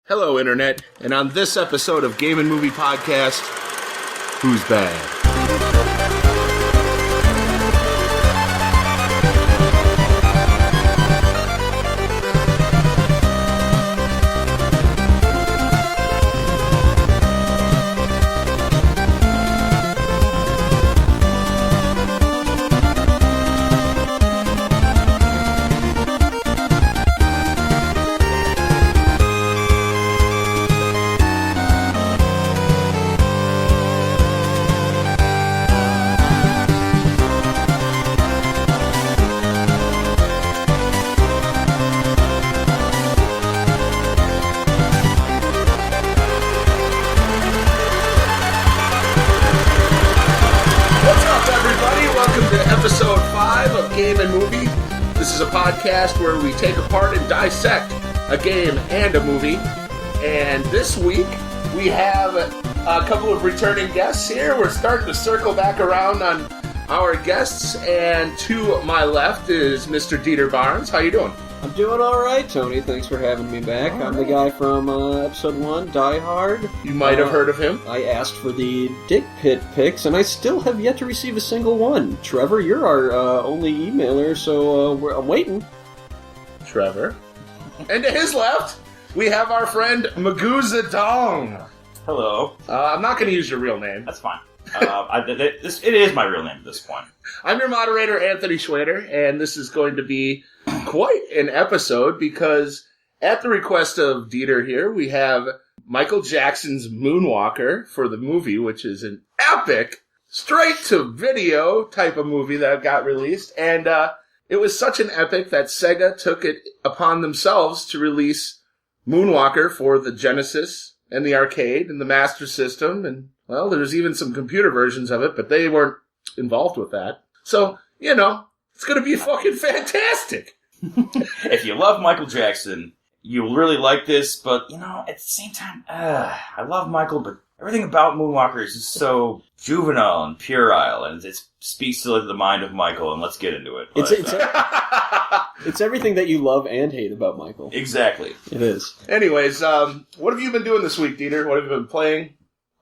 Hello, Internet, and on this episode of Game and Movie Podcast, Who's Bad? Episode 5 of Game and Movie. This is a podcast where we take apart and dissect a game and a movie. And this week, we have a couple of returning guests here. We're starting to circle back around on our guests. And to my left is Mr. Dieter Barnes. How you doing? I'm doing alright, Tony. Thanks for having me back. I'm the guy from episode 1, Die Hard. You might have heard of him. I asked for the Dick Pit picks, and I still have yet to receive a single one. Trevor, you're our only emailer, so I'm waiting. Trevor. And to his left, we have our friend Magoo Zedong. Hello. I'm not going to use your real name. That's fine. It is my real name at this point. I'm your moderator, Anthony Schwader, and this is going to be quite an episode because at the request of Dieter here, we have Michael Jackson's Moonwalker for the movie, which is an epic, straight-to-video type of movie that got released. And it was such an epic that Sega took it upon themselves to release Moonwalker for the Genesis and the arcade and the Master System. And, well, there's even some computer versions of it, but they weren't involved with that. So, you know, it's going to be fucking fantastic. If you love Michael Jackson, you'll really like this, but, you know, at the same time, I love Michael, but everything about Moonwalker is just so juvenile and puerile, and it speaks to the mind of Michael, and let's get into it. It's everything that you love and hate about Michael. Exactly. It is. Anyways, what have you been doing this week, Dieter? What have you been playing?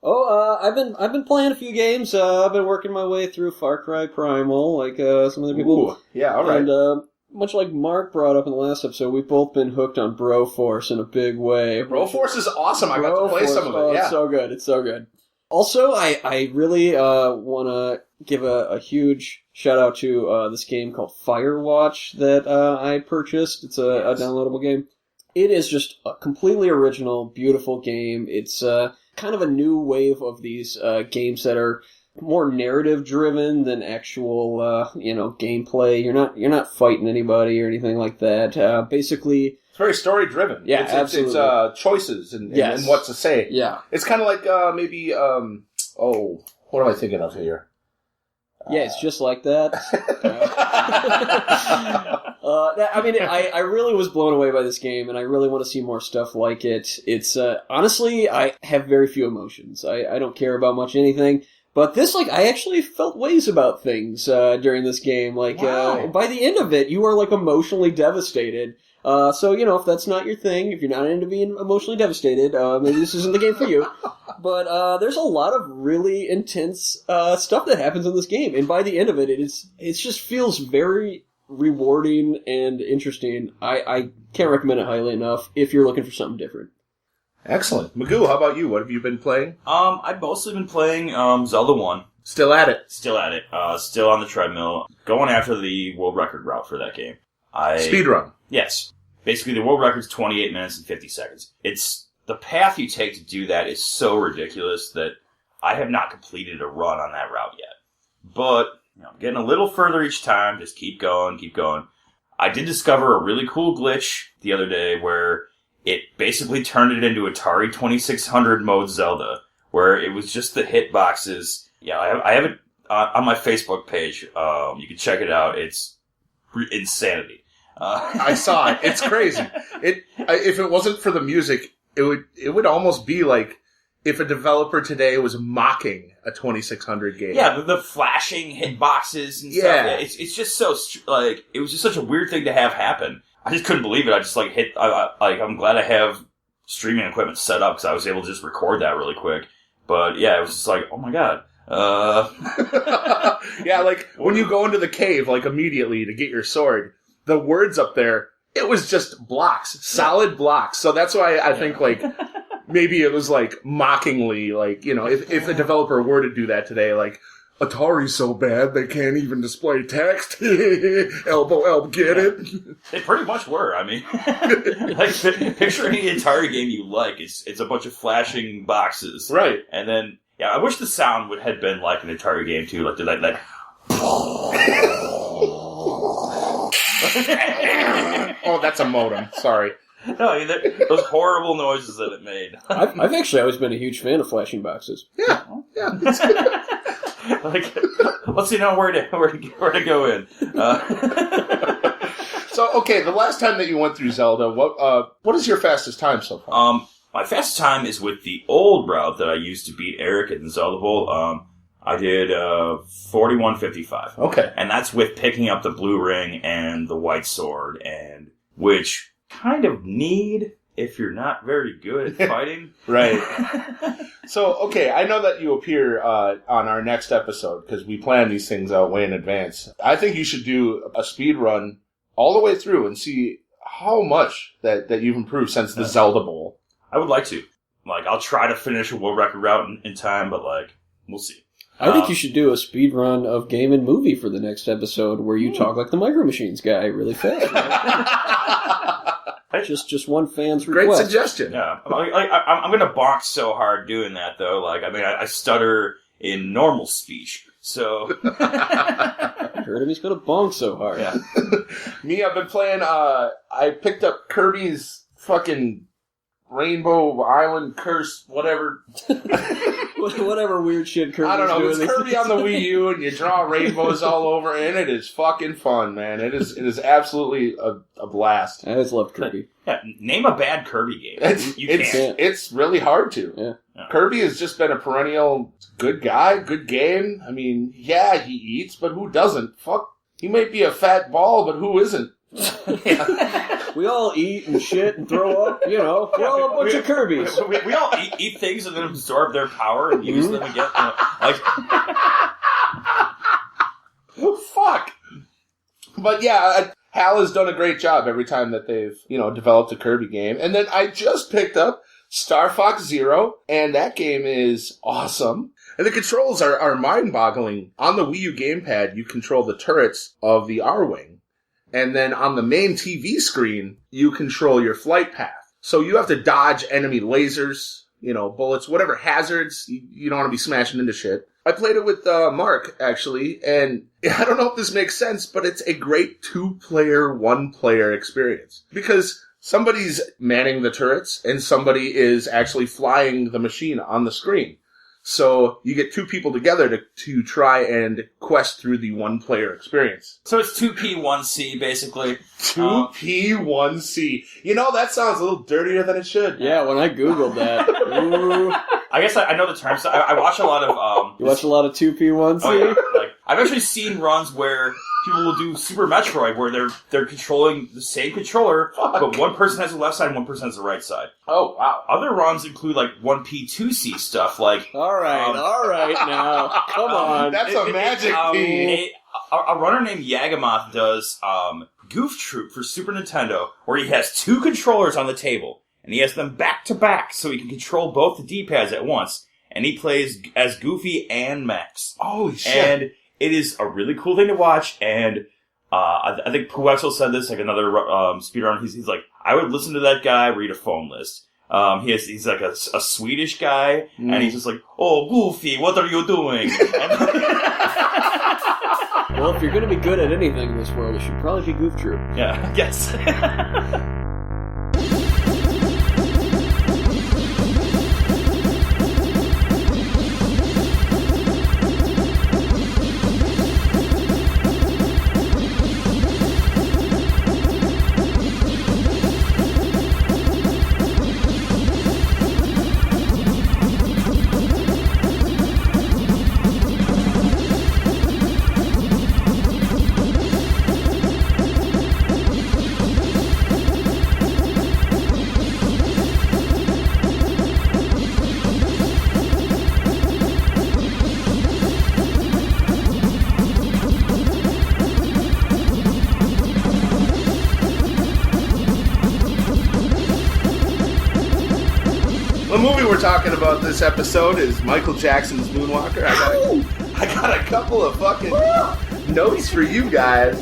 Oh, I've been playing a few games. I've been working my way through Far Cry Primal, like some other people. Ooh, yeah, all right. And much like Mark brought up in the last episode, we've both been hooked on Broforce in a big way. Broforce is awesome. I got to play some of it. Yeah, it's so good. It's so good. Also, I really want to give a huge shout out to this game called Firewatch that I purchased. It's a downloadable game. It is just a completely original, beautiful game. It's kind of a new wave of these games that are more narrative driven than actual gameplay. You're not fighting anybody or anything like that. Basically, it's very story driven. Yeah, absolutely. It's choices and what to say. Yeah, it's kind of like maybe what am I thinking of here? Yeah, it's just like that. I really was blown away by this game, and I really want to see more stuff like it. It's honestly, I have very few emotions. I don't care about much anything. But this, I actually felt ways about things during this game. By the end of it, you are, emotionally devastated. So, if that's not your thing, if you're not into being emotionally devastated, maybe this isn't the game for you. But there's a lot of really intense stuff that happens in this game. And by the end of it, it just feels very rewarding and interesting. I can't recommend it highly enough if you're looking for something different. Excellent. Magoo, how about you? What have you been playing? I've mostly been playing Zelda 1. Still at it. Still on the treadmill. Going after the world record route for that game. Speedrun. Yes. Basically, the world record's 28 minutes and 50 seconds. It's the path you take to do that is so ridiculous that I have not completed a run on that route yet. But, I'm getting a little further each time. Just keep going. I did discover a really cool glitch the other day where it basically turned it into Atari 2600 mode Zelda, where it was just the hitboxes. Yeah, I have it on my Facebook page. You can check it out. It's insanity. I saw it. It's crazy. If it wasn't for the music, it would almost be like if a developer today was mocking a 2600 game. Yeah, the flashing hitboxes and stuff. It's just so it was just such a weird thing to have happen. I just couldn't believe it. I just hit. I'm glad I have streaming equipment set up because I was able to just record that really quick. But yeah, it was just like, oh my god. Yeah, like when you go into the cave, like immediately to get your sword, the words up there, it was just blocks, solid blocks. So that's why I think like maybe it was like mockingly, like, you know, if a developer were to do that today, like, Atari's so bad they can't even display text. elbow, get it? They pretty much were. I mean, like picture any Atari game you like. It's a bunch of flashing boxes, right? And then I wish the sound had been like an Atari game too, like that. Oh, that's a modem. Sorry. No, those horrible noises that it made. I've actually always been a huge fan of flashing boxes. Yeah. Like, let's see now where to go in. So, okay, the last time that you went through Zelda, what is your fastest time so far? My fastest time is with the old route that I used to beat Eric at the Zelda Bowl. I did 41:55. Okay, and that's with picking up the blue ring and the white sword, and which kind of need if you're not very good at fighting. Right. So, okay, I know that you appear on our next episode, because we plan these things out way in advance. I think you should do a speed run all the way through and see how much that you've improved since the Zelda Bowl. I would like to. Like, I'll try to finish a world record route in time, but, like, we'll see. I think you should do a speed run of Game and Movie for the next episode where you talk like the Micro Machines guy really fast. Just one fan's request. Great suggestion. Yeah, I'm going to bonk so hard doing that, though. Like, I mean, I stutter in normal speech, so. I heard him. He's going to bonk so hard. Yeah. Me, I've been playing. I picked up Kirby's fucking Rainbow Island Curse, whatever. Whatever weird shit Kirby's doing. I don't know. It's Kirby on the Wii U, and you draw rainbows all over, and it is fucking fun, man. It is absolutely a blast. I always loved Kirby. Yeah, name a bad Kirby game. It's really hard to. Yeah. Kirby has just been a perennial good guy, good game. I mean, yeah, he eats, but who doesn't? Fuck, he might be a fat ball, but who isn't? We all eat and shit and throw up, you know. We're all a bunch of Kirbys. We all eat things and then absorb their power and use them again. Like, fuck. But yeah, Hal has done a great job every time that they've, developed a Kirby game. And then I just picked up Star Fox Zero, and that game is awesome. And the controls are mind-boggling. On the Wii U gamepad, you control the turrets of the R-Wing. And then on the main TV screen, you control your flight path. So you have to dodge enemy lasers, bullets, whatever hazards. You don't want to be smashing into shit. I played it with Mark, actually, and I don't know if this makes sense, but it's a great 2-player, 1-player experience. Because somebody's manning the turrets, and somebody is actually flying the machine on the screen. So you get 2 people together to try and quest through the 1-player experience. So it's 2P1C, basically. 2P1C. That sounds a little dirtier than it should. Yeah, when I Googled that. Ooh. I guess I know the terms. So I watch a lot of... You watch a lot of 2P1C? Oh, yeah. Like, I've actually seen runs where people will do Super Metroid, where they're controlling the same controller, but one person has the left side and one person has the right side. Oh, wow. Other runs include, like, 1P2C stuff, like... All right, now. Come on. That's a magic key. A runner named Yagamoth does Goof Troop for Super Nintendo, where he has 2 controllers on the table, and he has them back-to-back so he can control both the D-pads at once, and he plays as Goofy and Max. Holy shit. And it is a really cool thing to watch, and I think Puexel said this, like another speedrunner, he's like, I would listen to that guy read a phone list. He's like a Swedish guy, and he's just like, oh, Goofy, what are you doing? Well, if you're going to be good at anything in this world, it should probably be Goof Troop. Yeah, I guess. The movie we're talking about this episode is Michael Jackson's Moonwalker. I got a couple of fucking notes for you guys.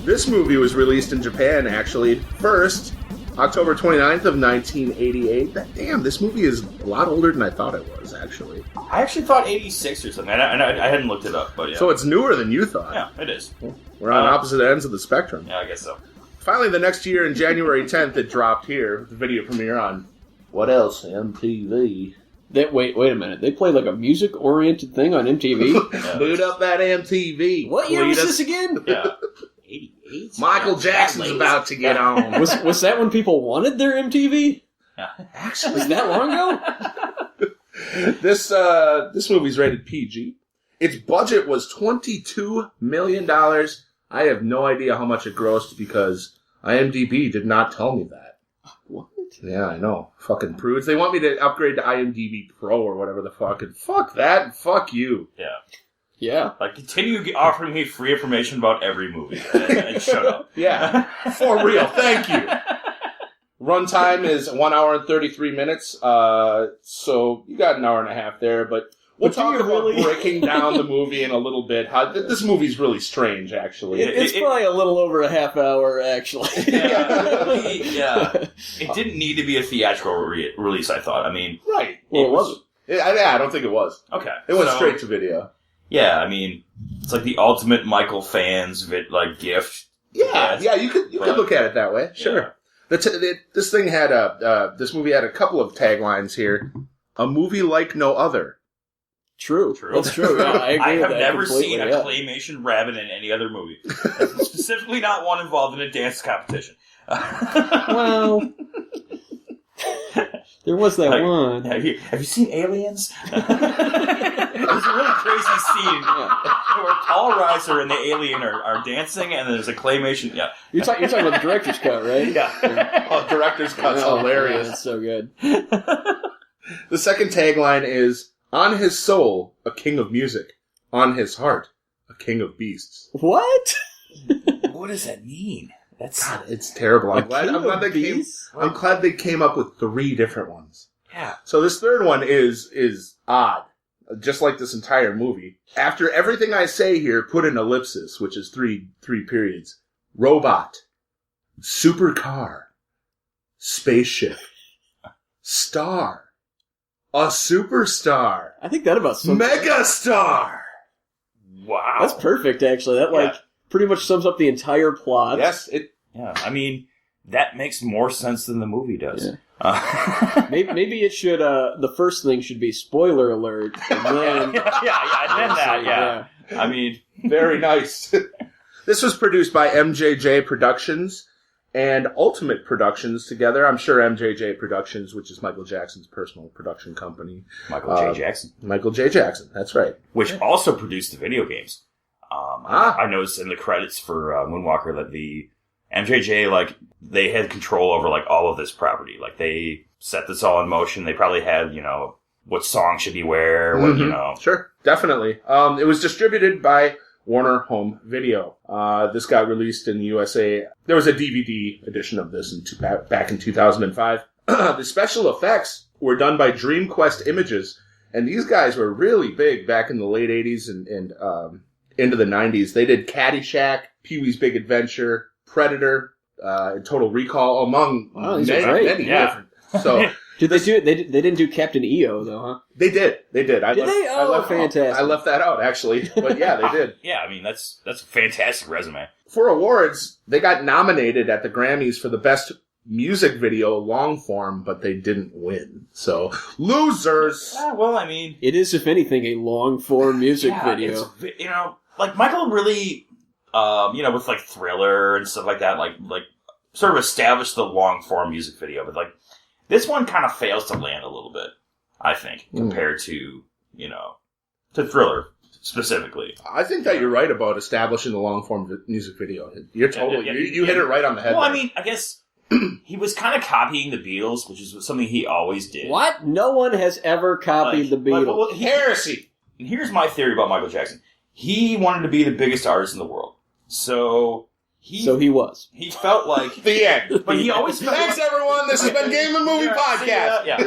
This movie was released in Japan, actually, first, October 29th of 1988. Damn, this movie is a lot older than I thought it was, actually. I actually thought 86 or something. I hadn't looked it up, but yeah. So it's newer than you thought. Yeah, it is. We're on opposite ends of the spectrum. Yeah, I guess so. Finally, the next year, in January 10th, it dropped here, the video premiere on, what else, MTV. Wait a minute. They played like a music-oriented thing on MTV? Yeah. Boot up that MTV. What year was this again? Yeah. 88? Michael Jackson's about to get on. Was that when people wanted their MTV? Yeah. Actually, was that long ago? This movie's rated PG. Its budget was $22 million. I have no idea how much it grossed because IMDb did not tell me that. What? Yeah, I know. Fucking prudes. They want me to upgrade to IMDb Pro or whatever the fuck. And fuck that and fuck you. Yeah. Yeah. Like, continue offering me free information about every movie and shut up. Yeah. For real. Thank you. Runtime is 1 hour and 33 minutes. So you got an hour and a half there, but we'll talk about breaking down the movie in a little bit. This movie's really strange, actually. It's probably a little over a half hour, actually. Yeah. It didn't need to be a theatrical release, I thought. I mean... Right. Well, it wasn't. I don't think it was. Okay. It went straight to video. Yeah, I mean, it's like the ultimate Michael fans gift. Yeah, you could look at it that way. Sure. Yeah. This thing had this movie had a couple of taglines here. A movie like no other. True. That's true. Yeah, I agree I with have that never completely, seen a claymation rabbit in any other movie. Specifically not one involved in a dance competition. Well... There was that one. Have you seen Aliens? It was a really crazy scene where Paul Reiser and the alien are dancing, and there's a claymation. Yeah, you're talking about the director's cut, right? Yeah. Oh, director's cut's hilarious. Yeah, it's so good. The second tagline is, on his soul, a king of music. On his heart, a king of beasts. What? What does that mean? God, it's terrible. I'm glad they came up with 3 different ones. Yeah. So this third one is odd. Just like this entire movie. After everything I say here, put an ellipsis, which is three periods. Robot. Supercar. Spaceship. Star. A superstar. I think that about sums Megastar. Wow. That's perfect, actually. That pretty much sums up the entire plot. Yes. Yeah, I mean, that makes more sense than the movie does. Yeah. Maybe it should, the first thing should be spoiler alert. And then, and then that, yeah. I mean, very nice. This was produced by MJJ Productions and Ultimate Productions together. I'm sure MJJ Productions, which is Michael Jackson's personal production company. Michael J. Jackson. Michael J. Jackson, that's right. Which also produced the video games. I noticed in the credits for Moonwalker that the MJJ, they had control over, all of this property. They set this all in motion. They probably had, what song should be where, what. Sure, definitely. It was distributed by Warner Home Video. This got released in the USA. There was a DVD edition of this back in 2005. The special effects were done by DreamQuest Images, and these guys were really big back in the late 80s and into the 90s. They did Caddyshack, Pee-wee's Big Adventure, Predator, and Total Recall, among many different. So did they do it? They didn't do Captain EO though, huh? They did. Did they? Oh, fantastic! I left that out actually, but yeah, they did. Yeah, I mean that's a fantastic resume. For awards, they got nominated at the Grammys for the best music video long form, but they didn't win. So losers. Well, I mean, it is, if anything, a long form music video. It's, Michael really, with Thriller and stuff like that, sort of established the long form music video, but this one kind of fails to land a little bit, I think, compared to to Thriller specifically. I think that you're right about establishing the long form music video. You're totally you hit it right on the head. Well, I mean, I guess he was kind of copying the Beatles, which is something he always did. What? No one has ever copied the Beatles. Heresy. And here's my theory about Michael Jackson. He wanted to be the biggest artist in the world. So So he was. He felt like The end. but he always felt Thanks, everyone. This has been Game and Movie Podcast. Yeah.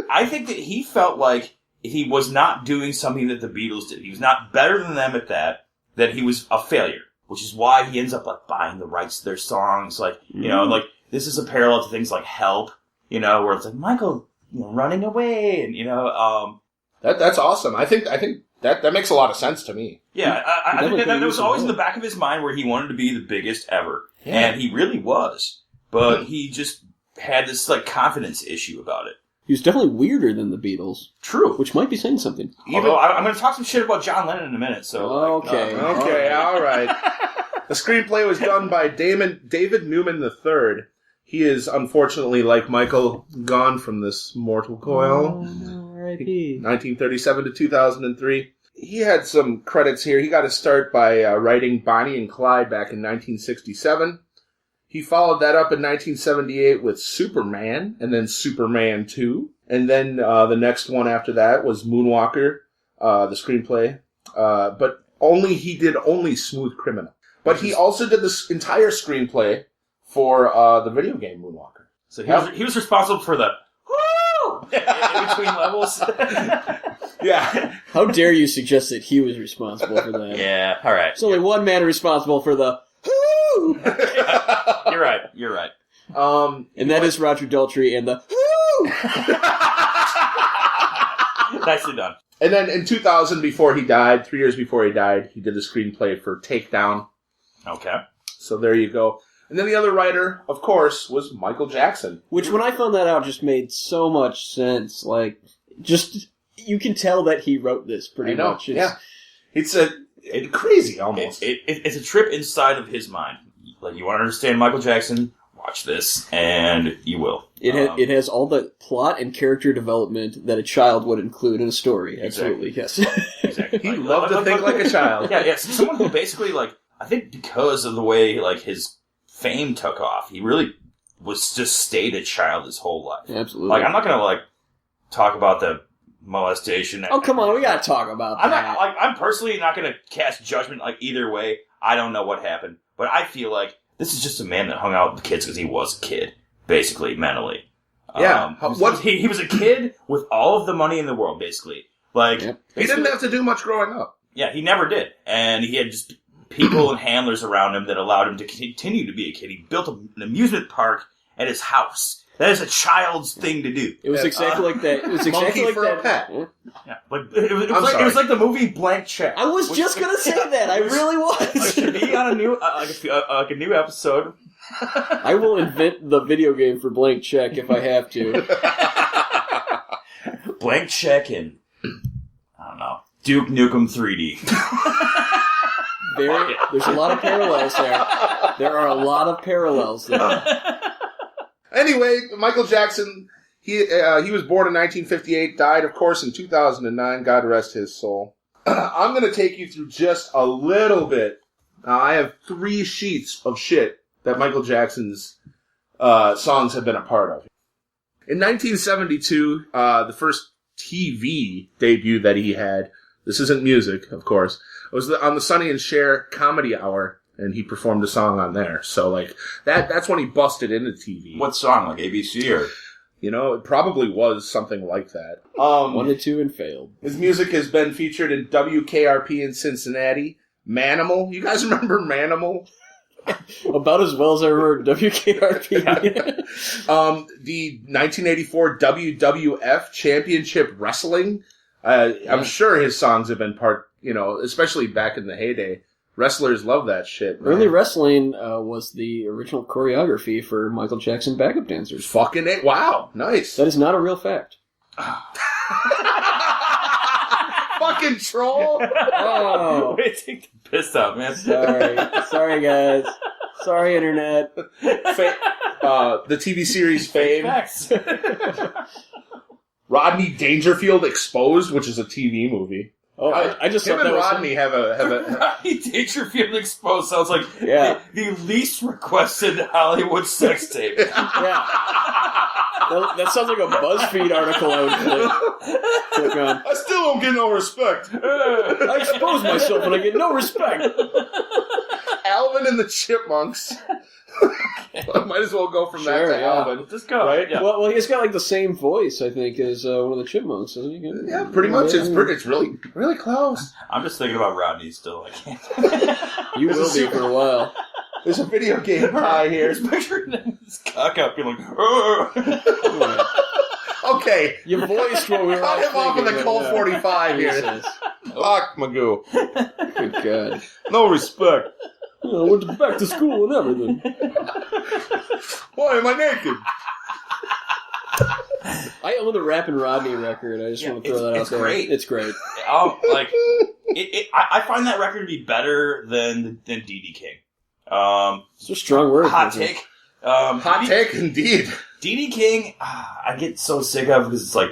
I think that he felt like he was not doing something that the Beatles did. He was not better than them at that he was a failure, which is why he ends up like buying the rights to their songs. Like, you know, like this is a parallel to things like Help, you know, where it's like Michael, you know, running away and, you know, that's awesome. I think that makes a lot of sense to me. Yeah, I think that was always in the back of his mind where he wanted to be the biggest ever. Yeah. And he really was. But he just had this, like, confidence issue about it. He was definitely weirder than the Beatles. True. Which might be saying something. Although, I'm going to talk some shit about John Lennon in a minute, so... Okay. All right. The screenplay was done by David Newman III. He is, unfortunately, like Michael, gone from this mortal coil. R.I.P. 1937 to 2003. He had some credits here. He got his start by writing Bonnie and Clyde back in 1967. He followed that up in 1978 with Superman, and then Superman 2. And then the next one after that was Moonwalker, the screenplay. But he did only Smooth Criminal. But he also did this entire screenplay for the video game Moonwalker. So he was responsible for the woo in between levels. Yeah. How dare you suggest that he was responsible for that? Yeah, all right. There's only one man responsible for the whoo! You're right. And that is Roger Daltrey and the whoo! Nicely done. And then in 2000, 3 years before he died, he did the screenplay for Takedown. Okay. So there you go. And then the other writer, of course, was Michael Jackson. Which, when I found that out, just made so much sense. Like, just, you can tell that he wrote this pretty much. It's crazy, almost. It's a trip inside of his mind. Like, you want to understand Michael Jackson? Watch this, and you will. It has all the plot and character development that a child would include in a story. Absolutely, exactly. Yes. Exactly. He loved to think like a child. Yeah. Someone who basically, like, I think because of the way, like, his fame took off, he really was just stayed a child his whole life. Absolutely. Like, I'm not gonna, like, talk about the molestation. Oh, come on, we gotta talk about that. I'm personally not gonna cast judgment, like, either way. I don't know what happened. But I feel like this is just a man that hung out with kids because he was a kid, basically, mentally. Yeah. He was a kid with all of the money in the world, basically. Like, he didn't have to do much growing up. Yeah, he never did. And he had just people and handlers around him that allowed him to continue to be a kid. He built an amusement park at his house. That is a child's thing to do. It was exactly like that. It was exactly like that. A pet. Yeah, like it was like the movie Blank Check. I was just gonna say that. I really was. It should be on a new a new episode. I will invent the video game for Blank Check if I have to. Blank Check and I don't know, Duke Nukem 3D. There's a lot of parallels there. There are a lot of parallels there. Anyway, Michael Jackson, he was born in 1958, died, of course, in 2009. God rest his soul. I'm going to take you through just a little bit. I have 3 sheets of shit that Michael Jackson's songs have been a part of. In 1972, the first TV debut that he had, this isn't music, of course, it was on the Sonny and Cher Comedy Hour. And he performed a song on there. So, like, that's when he busted into TV. What song? Like ABC or? You know, it probably was something like that. Wanted to and failed. His music has been featured in WKRP in Cincinnati. Manimal. You guys remember Manimal? About as well as I remember WKRP. The 1984 WWF Championship Wrestling. I'm sure his songs have been part, you know, especially back in the heyday. Wrestlers love that shit, man. Early wrestling was the original choreography for Michael Jackson backup dancers. Fucking it. Wow. Nice. That is not a real fact. Fucking troll. Oh. Way to take the piss out, man. Sorry, guys. Sorry, Internet. The TV series Fame. Rodney Dangerfield Exposed, which is a TV movie. Oh, I just him thought and that Rodney have a Rodney Dangerfield Exposed sounds like the least requested Hollywood sex tape. Yeah. That sounds like a BuzzFeed article I would click on. I still don't get no respect. I expose myself and I get no respect. Alvin and the Chipmunks. Might as well go from that to Alvin. Just go. Right? Yeah. Well, he's got like the same voice, I think, as one of the Chipmunks, doesn't he? Yeah, pretty much. It's really, really close. I'm just thinking about Rodney still. I can't. You will be for a while. There's a video game pie here. Just picturing his cock up, being like, "Ugh." Okay. You voiced what we were all Cut him off in the thinking, Colt 45 here. Jesus. Fuck Magoo. Good God. No respect. I went back to school and everything. Why am I naked? I own the Rappin' Rodney record. I just want to throw that out there. Great. It's great. I find that record to be better than D.D. King. It's a strong word. Hot take. Hot take, indeed. D.D. King, I get so sick of it because it's like.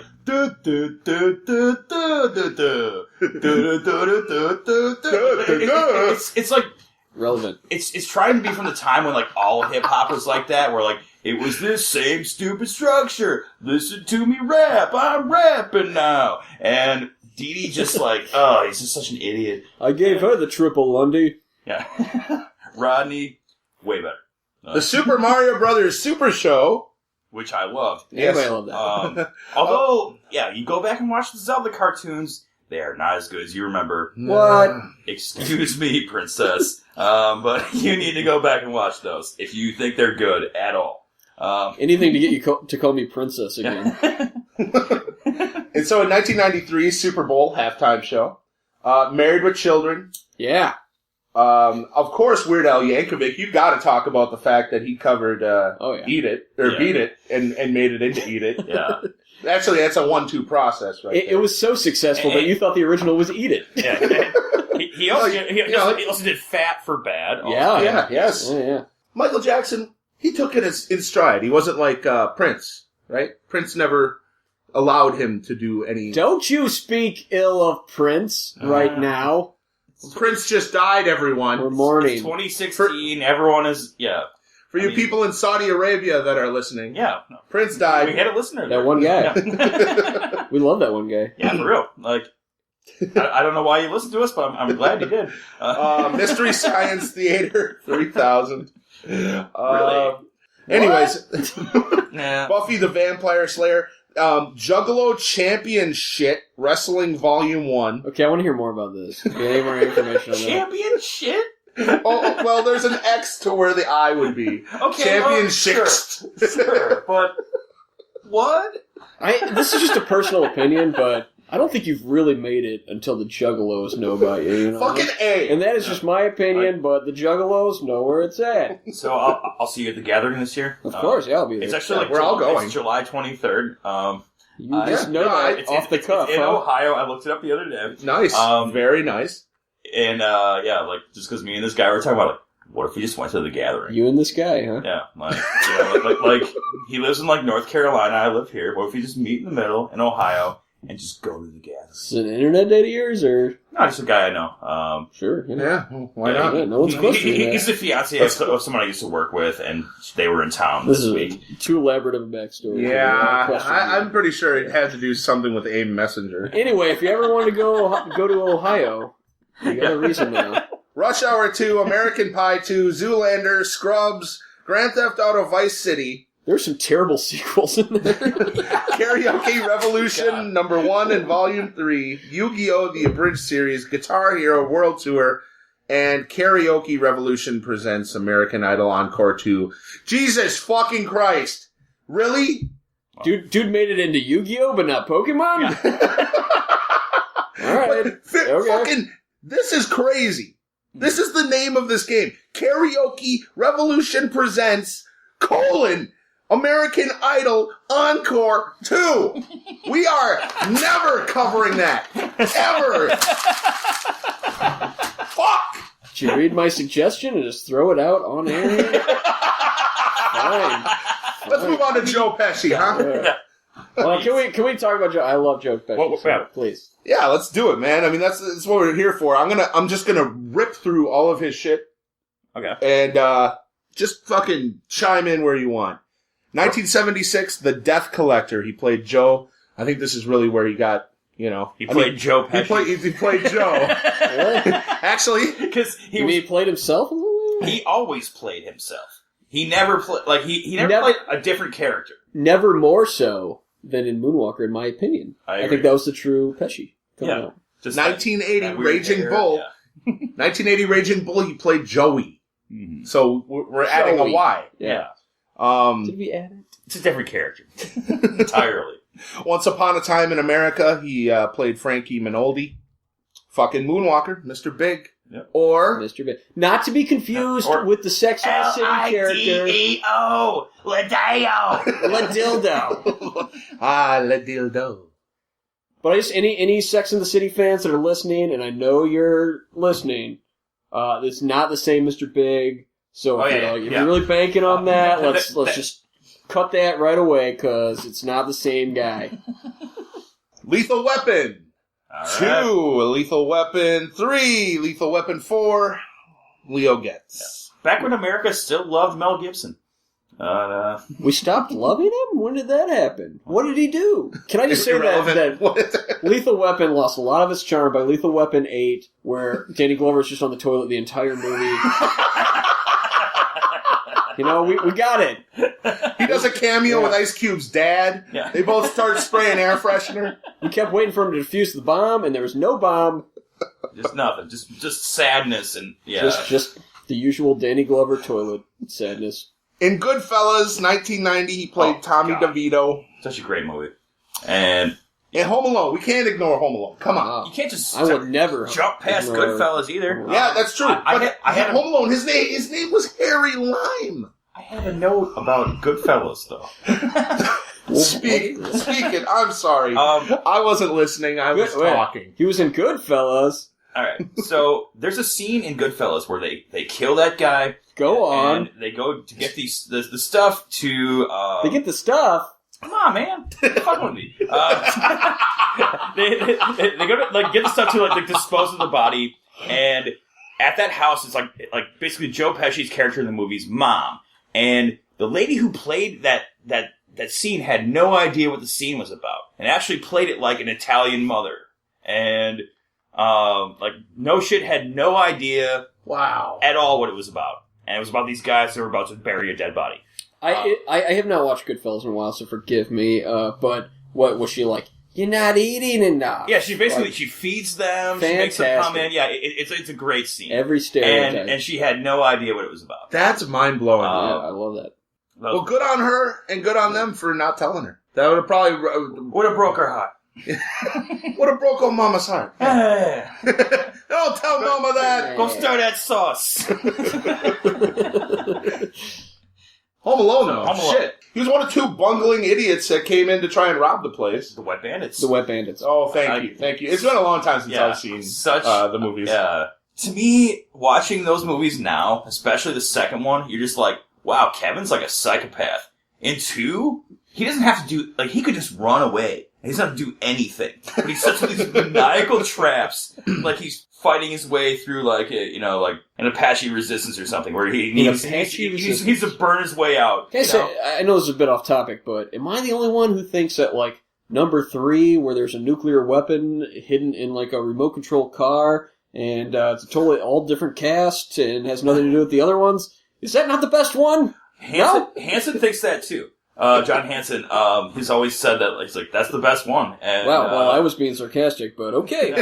It's like relevant. It's trying to be from the time when like all hip hop was like that, where like it was this same stupid structure. Listen to me rap, I'm rapping now. And Dee Dee just like, oh, he's just such an idiot. I gave her the triple Lundy. Yeah, Rodney, way better. The Super Mario Brothers Super Show, which I loved. Yes. Everybody loved that. Although, yeah, you go back and watch the Zelda cartoons. They are not as good as you remember. What? Excuse me, princess. But you need to go back and watch those if you think they're good at all. Anything to get you to call me princess again. And so in 1993, Super Bowl halftime show. Married with Children. Yeah. Of course, Weird Al Yankovic. You got to talk about the fact that he covered Eat It, or Beat It, and made it into Eat It. Yeah. Actually, that's a 1-2 process, right? It was so successful that you thought the original was Eat It. Yeah. He also did Fat for Bad. Also. Yeah. Yes. Yeah. Michael Jackson, he took it in stride. He wasn't like Prince, right? Prince never allowed him to do any... Don't you speak ill of Prince right now. Prince just died, everyone. We're mourning. It's 2016, everyone is... Yeah. For you people in Saudi Arabia that are listening. Yeah. No. Prince died. We had a listener That there. one guy. Yeah. We love that one guy. Yeah, for real. Like, I don't know why you listened to us, but I'm glad you did. Mystery Science Theater 3000. Really? Anyways, Nah. Buffy the Vampire Slayer, Juggalo Champion Shit, Wrestling Volume 1. Okay, I want to hear more about this. Any more information on that? Champion shit? Oh, well, there's an X to where the I would be. Okay, Champion well, Shit. Sure, but what? This is just a personal opinion, but I don't think you've really made it until the Juggalos know about you. You know? Fucking A. And that is just my opinion, but the Juggalos know where it's at. So I'll see you at the gathering this year. Of course, yeah, I'll be there. It's actually we're all going. It's July 23rd. You just know that off the cuff, it's in huh? Ohio. I looked it up the other day. Nice. Very nice. And just because me and this guy were talking about, like, what if we just went to the gathering? You and this guy, huh? Yeah, like he lives in like North Carolina. I live here. What if we just meet in the middle in Ohio and just go to the gathering? Is it an internet date of yours, or? No, just a guy I know. Sure. You know. Yeah, why not? Yeah, no one's questioning that. He's the fiance of someone I used to work with, and they were in town this week. Too elaborate of a backstory. Yeah, I'm pretty sure it had to do something with AIM Messenger. Anyway, if you ever want to go to Ohio, you got a reason now. Rush Hour 2, American Pie 2, Zoolander, Scrubs, Grand Theft Auto Vice City. There's some terrible sequels in there. Karaoke Revolution number 1 and Volume 3, Yu-Gi-Oh! The Abridged Series, Guitar Hero World Tour, and Karaoke Revolution presents American Idol Encore 2. Jesus fucking Christ. Really? Dude made it into Yu-Gi-Oh! But not Pokemon? Yeah. Alright. Okay. Fucking, this is crazy. This is the name of this game. Karaoke Revolution presents, American Idol Encore 2. We are never covering that. Ever. Fuck. Did you read my suggestion and just throw it out on air? Fine. Let's move on to Joe Pesci, huh? Yeah. Well, can we talk about Joe? I love Joe Pesci. Yeah. Please. Yeah, let's do it, man. I mean, that's what we're here for. I'm just gonna rip through all of his shit. Okay. And, just fucking chime in where you want. 1976, The Death Collector. He played Joe. I think this is really where he got, He played Joe Pesci. He played Joe. Really? Actually, because He played himself a little? he always played himself. He never played he never played a different character. Never more so than in Moonwalker, in my opinion. I think that was the true Pesci. Yeah. Just 1980 Raging Bull. Yeah. 1980 Raging Bull, he played Joey. Mm-hmm. So we're adding a Y. Yeah. Did we add it? It's a different character. Entirely. Once Upon a Time in America, he played Frankie Minoldi. Fucking Moonwalker, Mr. Big. Yep. Or Mr. Big. Not to be confused with the Sex and the City character. Lideo. La Dildo. La Dildo. But I just, any Sex and the City fans that are listening, and I know you're listening, it's not the same Mr. Big. So if you're really banking on that, let's just cut that right away, because it's not the same guy. Lethal Weapon. All 2, right. Lethal Weapon 3, Lethal Weapon 4, Leo Getz. Yeah. Back when America still loved Mel Gibson. We stopped loving him? When did that happen? What did he do? Can I just say that Lethal Weapon lost a lot of its charm by Lethal Weapon 8, where Danny Glover's just on the toilet the entire movie. We got it. He does a cameo with Ice Cube's dad. Yeah. They both start spraying air freshener. We kept waiting for him to defuse the bomb, and there was no bomb. Just nothing. Just sadness and Just the usual Danny Glover toilet sadness. In Goodfellas, 1990, he played Tommy DeVito. Such a great movie. And Home Alone. We can't ignore Home Alone. Come on. You can't just I would never jump past Goodfellas either. Yeah, that's true. I had Home Alone. His name was Harry Lime. I have a note about Goodfellas, though. Speaking, I'm sorry. I wasn't listening. I was talking. He was in Goodfellas. All right. So there's a scene in Goodfellas where they kill that guy. Go on. And they go to get the stuff to. They get the stuff. Come on, man. Fuck with me. They go to get the stuff to dispose of the body, and at that house it's like basically Joe Pesci's character in the movie's mom, and the lady who played that scene had no idea what the scene was about, and actually played it like an Italian mother, and no shit, had no idea at all what it was about, and it was about these guys that were about to bury a dead body. I have not watched Goodfellas in a while, so forgive me. But what was she like? You're not eating enough. Yeah, she basically she feeds them. Fantastic. She makes them come in. Yeah, it's a great scene. Every stereotype. And she had no idea what it was about. That's mind blowing. Yeah, I love that. Well, good on her and good on them for not telling her. That would have probably would have broke her heart. Would have broke old Mama's heart. Don't tell Mama that. Go stir that sauce. Home Alone, though. Home Alone. Shit. He was one of two bungling idiots that came in to try and rob the place. The Wet Bandits. The Wet Bandits. Oh, thank you. Thank you. It's been a long time since I've seen the movies. To me, watching those movies now, especially the second one, you're just like, wow, Kevin's like a psychopath. In 2, he doesn't have to do, he could just run away. He doesn't have to do anything. But he sets up these maniacal traps, like he's fighting his way through, an Apache resistance or something, where he needs to burn his way out. I know this is a bit off topic, but am I the only one who thinks that, number 3, where there's a nuclear weapon hidden in, a remote control car, and it's a totally all different cast, and has nothing to do with the other ones, is that not the best one? Hansen thinks that too. John Hansen, he's always said that, he's like, that's the best one. And, I was being sarcastic, but okay.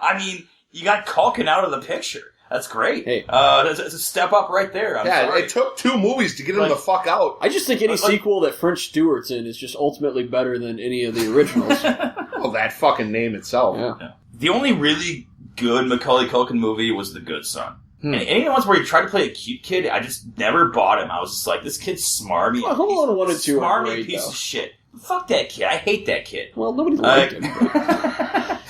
I mean, you got Culkin out of the picture. That's great. Hey. That's a step up right there. I'm sorry. It took 2 movies to get him the fuck out. I just think any sequel that French Stewart's in is just ultimately better than any of the originals. Well, that fucking name itself. Yeah. The only really good Macaulay Culkin movie was The Good Son. And any of the ones where he tried to play a cute kid, I just never bought him. I was just like, this kid's smarmy. Well, Home Alone 1 and 2 are great, piece of shit. Fuck that kid. I hate that kid. Well, nobody liked him. That's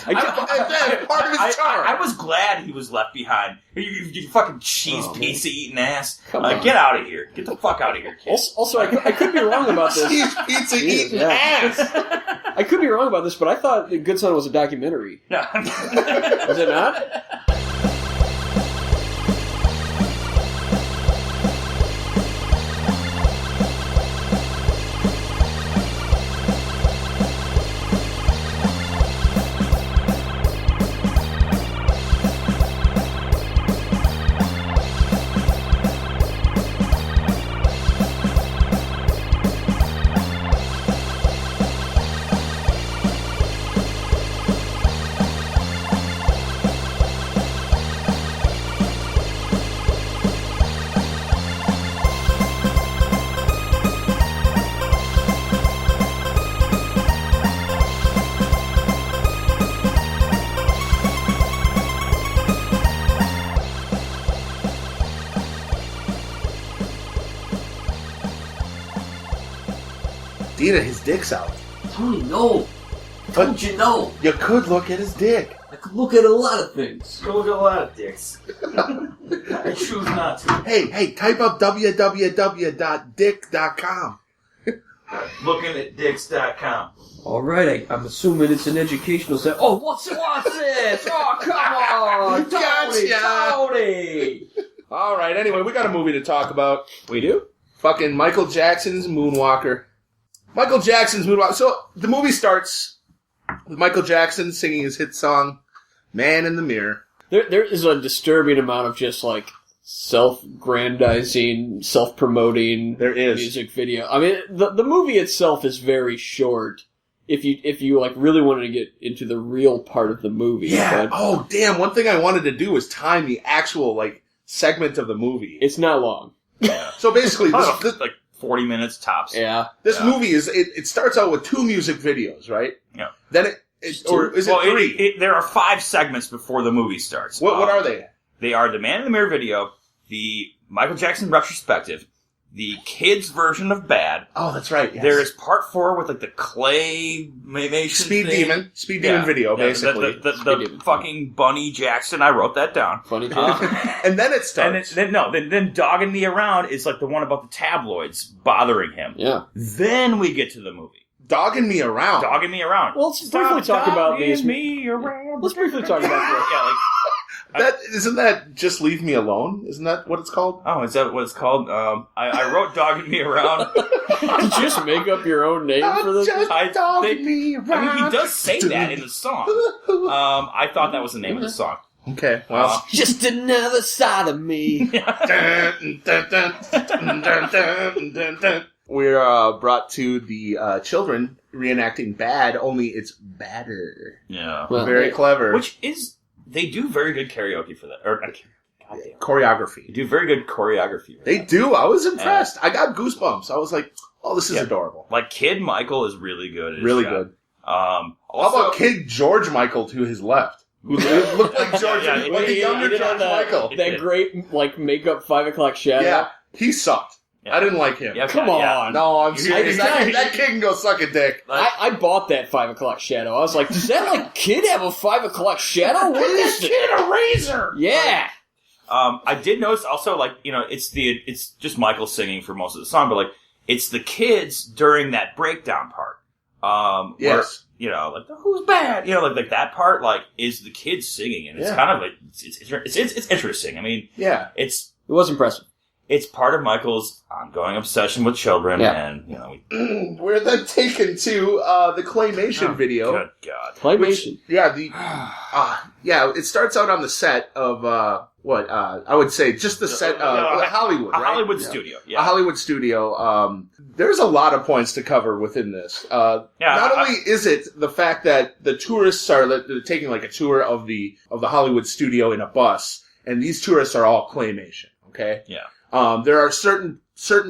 part of his charm. I was glad he was left behind. You fucking cheese pizza eating ass. Come on. Get out of here. Get the fuck out of here, kid. Also, I could be wrong about this. Cheese pizza eating ass. I could be wrong about this, but I thought The Good Son was a documentary. No. Was it not? Dina, his dick's out. Tony, no. But Don't you know? you could look at his dick. I could look at a lot of things. Go look at a lot of dicks. I choose not to. Hey, type up www.dick.com. Looking at dicks.com. All right, I'm assuming it's an educational set. Oh, what's this? Oh, come on, Tony. All right, anyway, we got a movie to talk about. We do? Fucking Michael Jackson's Moonwalker. Michael Jackson's Moonwalker. So the movie starts with Michael Jackson singing his hit song, Man in the Mirror. There is a disturbing amount of just like self-grandizing, self-promoting There is. music video. I mean, the movie itself is very short. If you like really wanted to get into the real part of the movie. Yeah. But Oh, damn. One thing I wanted to do was time the actual, like, segment of the movie. it's not long. Yeah. So basically, this Like 40 minutes tops. Yeah. movie is, it starts out with 2 music videos, right? Yeah. Then or is it 3? There are 5 segments before the movie starts. What are they? They are the Man in the Mirror video, the Michael Jackson retrospective, the kids' version of Bad. Oh, that's right. Yes. There is part 4 with like the claymation Speed thing. Demon. Speed Demon video, Yeah, basically. The fucking Bunny Jackson. I wrote that down. Funny too. And then it starts. Then Dogging Me Around is like the one about the tabloids bothering him. Yeah. Then we get to the movie. Dogging me around. Dogging Me Around. Well, let's briefly talk about these. Me around. Let's briefly talk about Isn't that Just Leave Me Alone? Isn't that what it's called? Oh, is that what it's called? I wrote Dogging Me Around. Did you just make up your own name for this? Dogging me around. I mean, he does say that in the song. I thought that was the name of the song. Okay, well. Just another side of me. Dun, dun, dun, dun, dun, dun, dun, dun. We're brought to the children reenacting Bad, only it's badder. Yeah. Well, Very clever. Which is, they do very good karaoke for that. Or, goddamn. Choreography. They do very good choreography for They that. do. I was impressed. I got goosebumps. I was like, oh, this is adorable. Like, Kid Michael is really good at his Really job. good. Also, How about Kid George Michael to his left? Who looked like George, Yeah, like a younger did George have Michael. That great, like, makeup 5 o'clock shadow. Yeah, he sucked. Yeah. I didn't like him. Yeah, Come yeah. on. No, I'm serious. I- That kid can go suck a dick. I bought that 5 o'clock shadow. I was like, does that, like, kid have a 5 o'clock shadow? What is this? Kid a razor. Yeah. I did notice also, like, you know, it's just Michael singing for most of the song, but, like, it's the kids during that breakdown part. Where, Yes. you know, like, who's bad? You know, like that part, like, is the kids singing, and it's Yeah. kind of, like, it's interesting. I mean, Yeah. it was impressive. It's part of Michael's ongoing obsession with children, Yeah. and, you know, We're then taken to the claymation video. Good God. Claymation. It starts out on the set of I would say just the set of Hollywood, A right? Hollywood studio, A Hollywood studio. There's a lot of points to cover within this. Not only is it the fact that the tourists are they're taking like a tour of the Hollywood studio in a bus, and these tourists are all claymation. Okay. Yeah. There are certain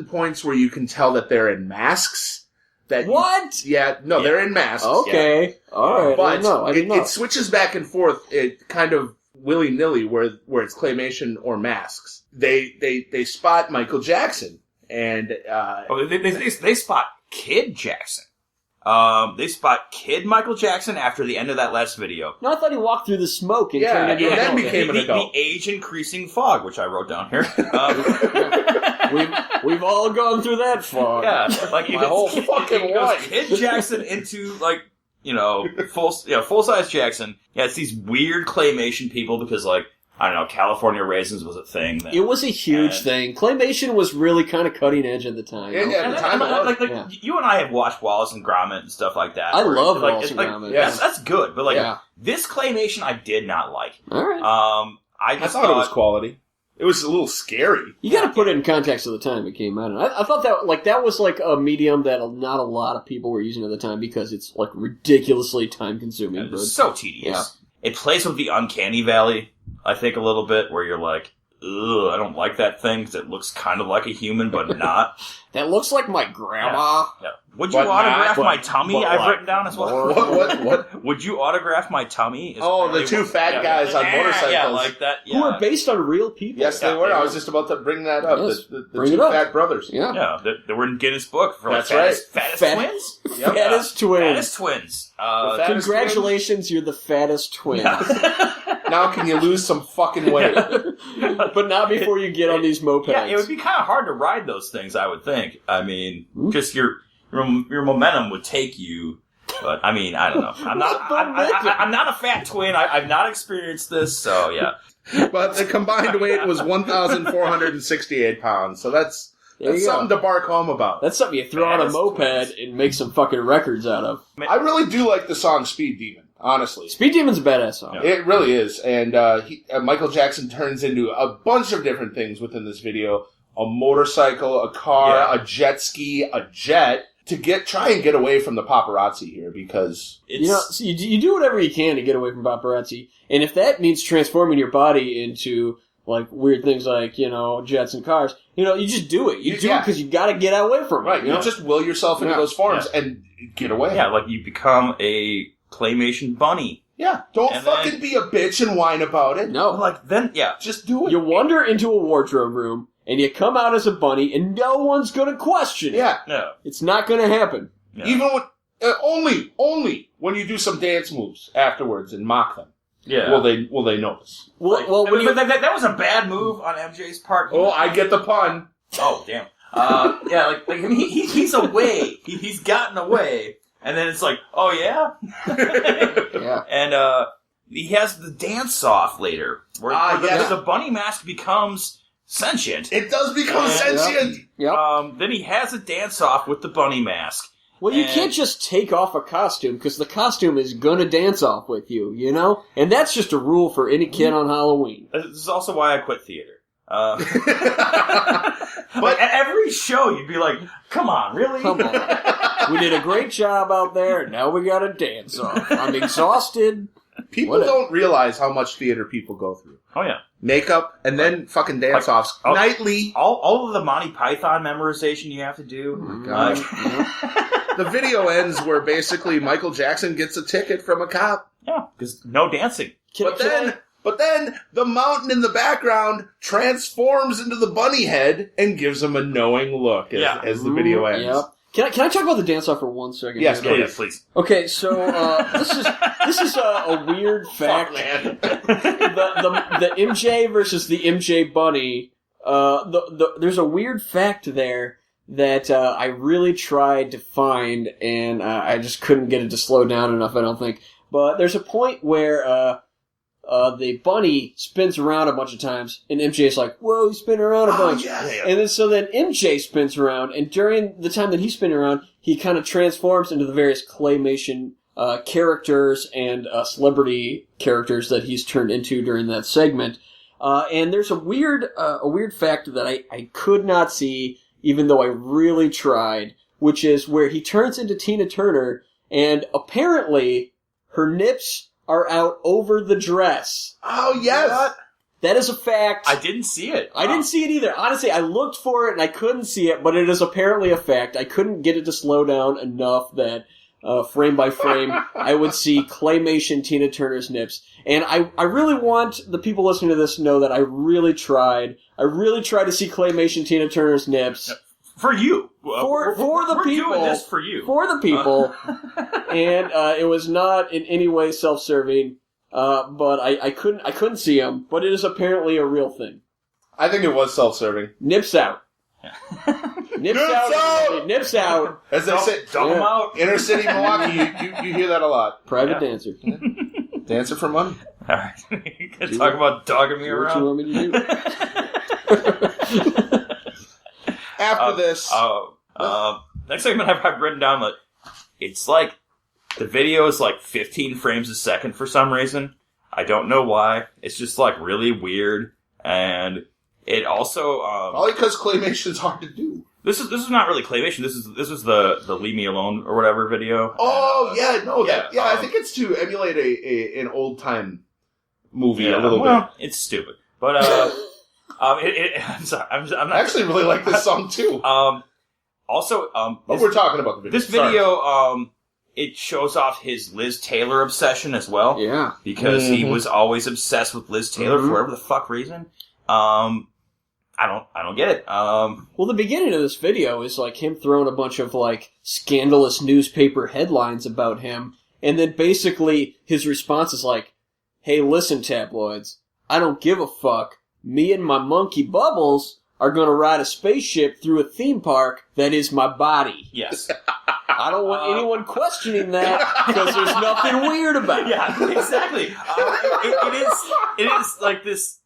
points where you can tell that they're in masks. What? They're in masks. Okay. All right. But I didn't know. it switches back and forth. It kind of willy-nilly where it's claymation or masks. They spot Michael Jackson and they spot Kid Jackson. They spot Kid Michael Jackson after the end of that last video. No, I thought he walked through the smoke and turned into and an then adult. became an adult. The age increasing fog, which I wrote down here. We've all gone through that fog. Yeah, like My whole fucking it goes life. Kid Jackson into like full size Jackson. Yeah, it's these weird claymation people because like I don't know, California Raisins was a thing. It was a huge thing. Claymation was really kind of cutting edge at the time. Yeah, at the time it was. You and I have watched Wallace and Gromit and stuff like that. I love like, Wallace and Gromit. Yes. That's good, but like this claymation, I did not like. All right. I thought it was quality. It was a little scary. You got to put it in context of the time it came out. And I thought that was like a medium that not a lot of people were using at the time because it's like ridiculously time consuming. It's so tedious. Yeah. It plays with the uncanny valley, I think, a little bit, where you're like, ugh, I don't like that thing because it looks kind of like a human, but not. That looks like my grandma. Yeah. Would you autograph my tummy? I've written down as well. What? Would you autograph my tummy? Oh, the two fat guys on motorcycles. Yeah, like that. Yeah. Who are based on real people. Yes, they were. I was just about to bring that up. Yes. The two fat brothers. Yeah. They were in Guinness Book for That's fattest right. twins? Yep. Fattest twins. Fattest twins. fattest Congratulations, you're the fattest twin. Now can you lose some fucking weight? But not before you get on these mopeds. Yeah, it would be kind of hard to ride those things, I would think. I mean, just your momentum would take you. But I mean, I don't know. I'm not a fat twin. I've not experienced this, so yeah. But the combined weight was 1,468 pounds. So that's something to bark home about. That's something you throw on a moped and make some fucking records out of. I really do like the song Speed Demon, honestly. Speed Demon's a badass song. Yeah. It really is. And Michael Jackson turns into a bunch of different things within this video. A motorcycle, a car, a jet ski, a jet. To try and get away from the paparazzi here, because you do whatever you can to get away from paparazzi, and if that means transforming your body into like weird things like jets and cars, you just do it. You do it because you got to get away from it. Right, you just will yourself into those forms and get away. Yeah, like you become a claymation bunny. Yeah, don't fucking be a bitch and whine about it. No, just do it. You wander into a wardrobe room. And you come out as a bunny, and no one's gonna question it. Yeah. No. It's not gonna happen. Yeah. Even when, only when you do some dance moves afterwards and mock them. Yeah. Will they notice? Well, that was a bad move on MJ's part. Oh, I get the pun. Oh, damn. He's away. He's gotten away. And then it's like, oh yeah? Yeah. And, he has the dance-off later. Where the bunny mask becomes sentient. It does become sentient. Yep. Then he has a dance-off with the bunny mask. Well, you can't just take off a costume, because the costume is gonna dance off with you, And that's just a rule for any kid on Halloween. This is also why I quit theater. But at every show, you'd be like, come on, really? Come on. We did a great job out there, now we gotta dance off. I'm exhausted. People don't realize how much theater people go through. Oh, yeah. Makeup, and then fucking dance-offs. Nightly. All of the Monty Python memorization you have to do. Oh, my God. The video ends where basically Michael Jackson gets a ticket from a cop. Yeah, because no dancing. But then the mountain in the background transforms into the bunny head and gives him a knowing look as the video ends. Yep. Can I talk about the dance-off for 1 second? Yes, please. Okay, so this is a weird fact. Man. the MJ versus the MJ bunny. There's a weird fact there that I really tried to find, and I just couldn't get it to slow down enough. I don't think. But there's a point where the bunny spins around a bunch of times, and MJ's like, whoa, he's spinning around a bunch. Yes. And then MJ spins around, and during the time that he's spinning around, he kind of transforms into the various claymation characters and celebrity characters that he's turned into during that segment. And there's a weird fact that I could not see, even though I really tried, which is where he turns into Tina Turner, and apparently her nips are out over the dress. Oh, yes. What? That is a fact. I didn't see it. I didn't see it either. Honestly, I looked for it and I couldn't see it, but it is apparently a fact. I couldn't get it to slow down enough that frame by frame I would see claymation Tina Turner's nips. And I really want the people listening to this to know that I really tried. I really tried to see claymation Tina Turner's nips. For you. For the people. We're doing this for you. For the people. And it was not in any way self-serving. But I couldn't see them. But it is apparently a real thing. I think it was self-serving. Nips out. Nips out. Nips out. As they say, dump them out. Inner city Milwaukee, you hear that a lot. Private dancer. Dancer for money. All right. You can talk about dogging me around. What you want me to do? After this. Next segment I've written down that it's like the video is like 15 frames a second for some reason. I don't know why. It's just like really weird, and it also probably because claymation is hard to do. This is not really claymation. This is the Leave Me Alone or whatever video. Oh I think it's to emulate an old time movie a little bit. It's stupid, but I'm sorry. I'm not. I actually really like this song too. Also, but we're talking about the video. This video, it shows off his Liz Taylor obsession as well. Yeah. Because he was always obsessed with Liz Taylor for whatever the fuck reason. I don't get it. Well, the beginning of this video is like him throwing a bunch of like scandalous newspaper headlines about him, and then basically his response is like, "Hey, listen, tabloids, I don't give a fuck. Me and my monkey Bubbles are gonna ride a spaceship through a theme park that is my body. Yes. I don't want anyone questioning that because there's nothing weird about it." Yeah, exactly. It is like this.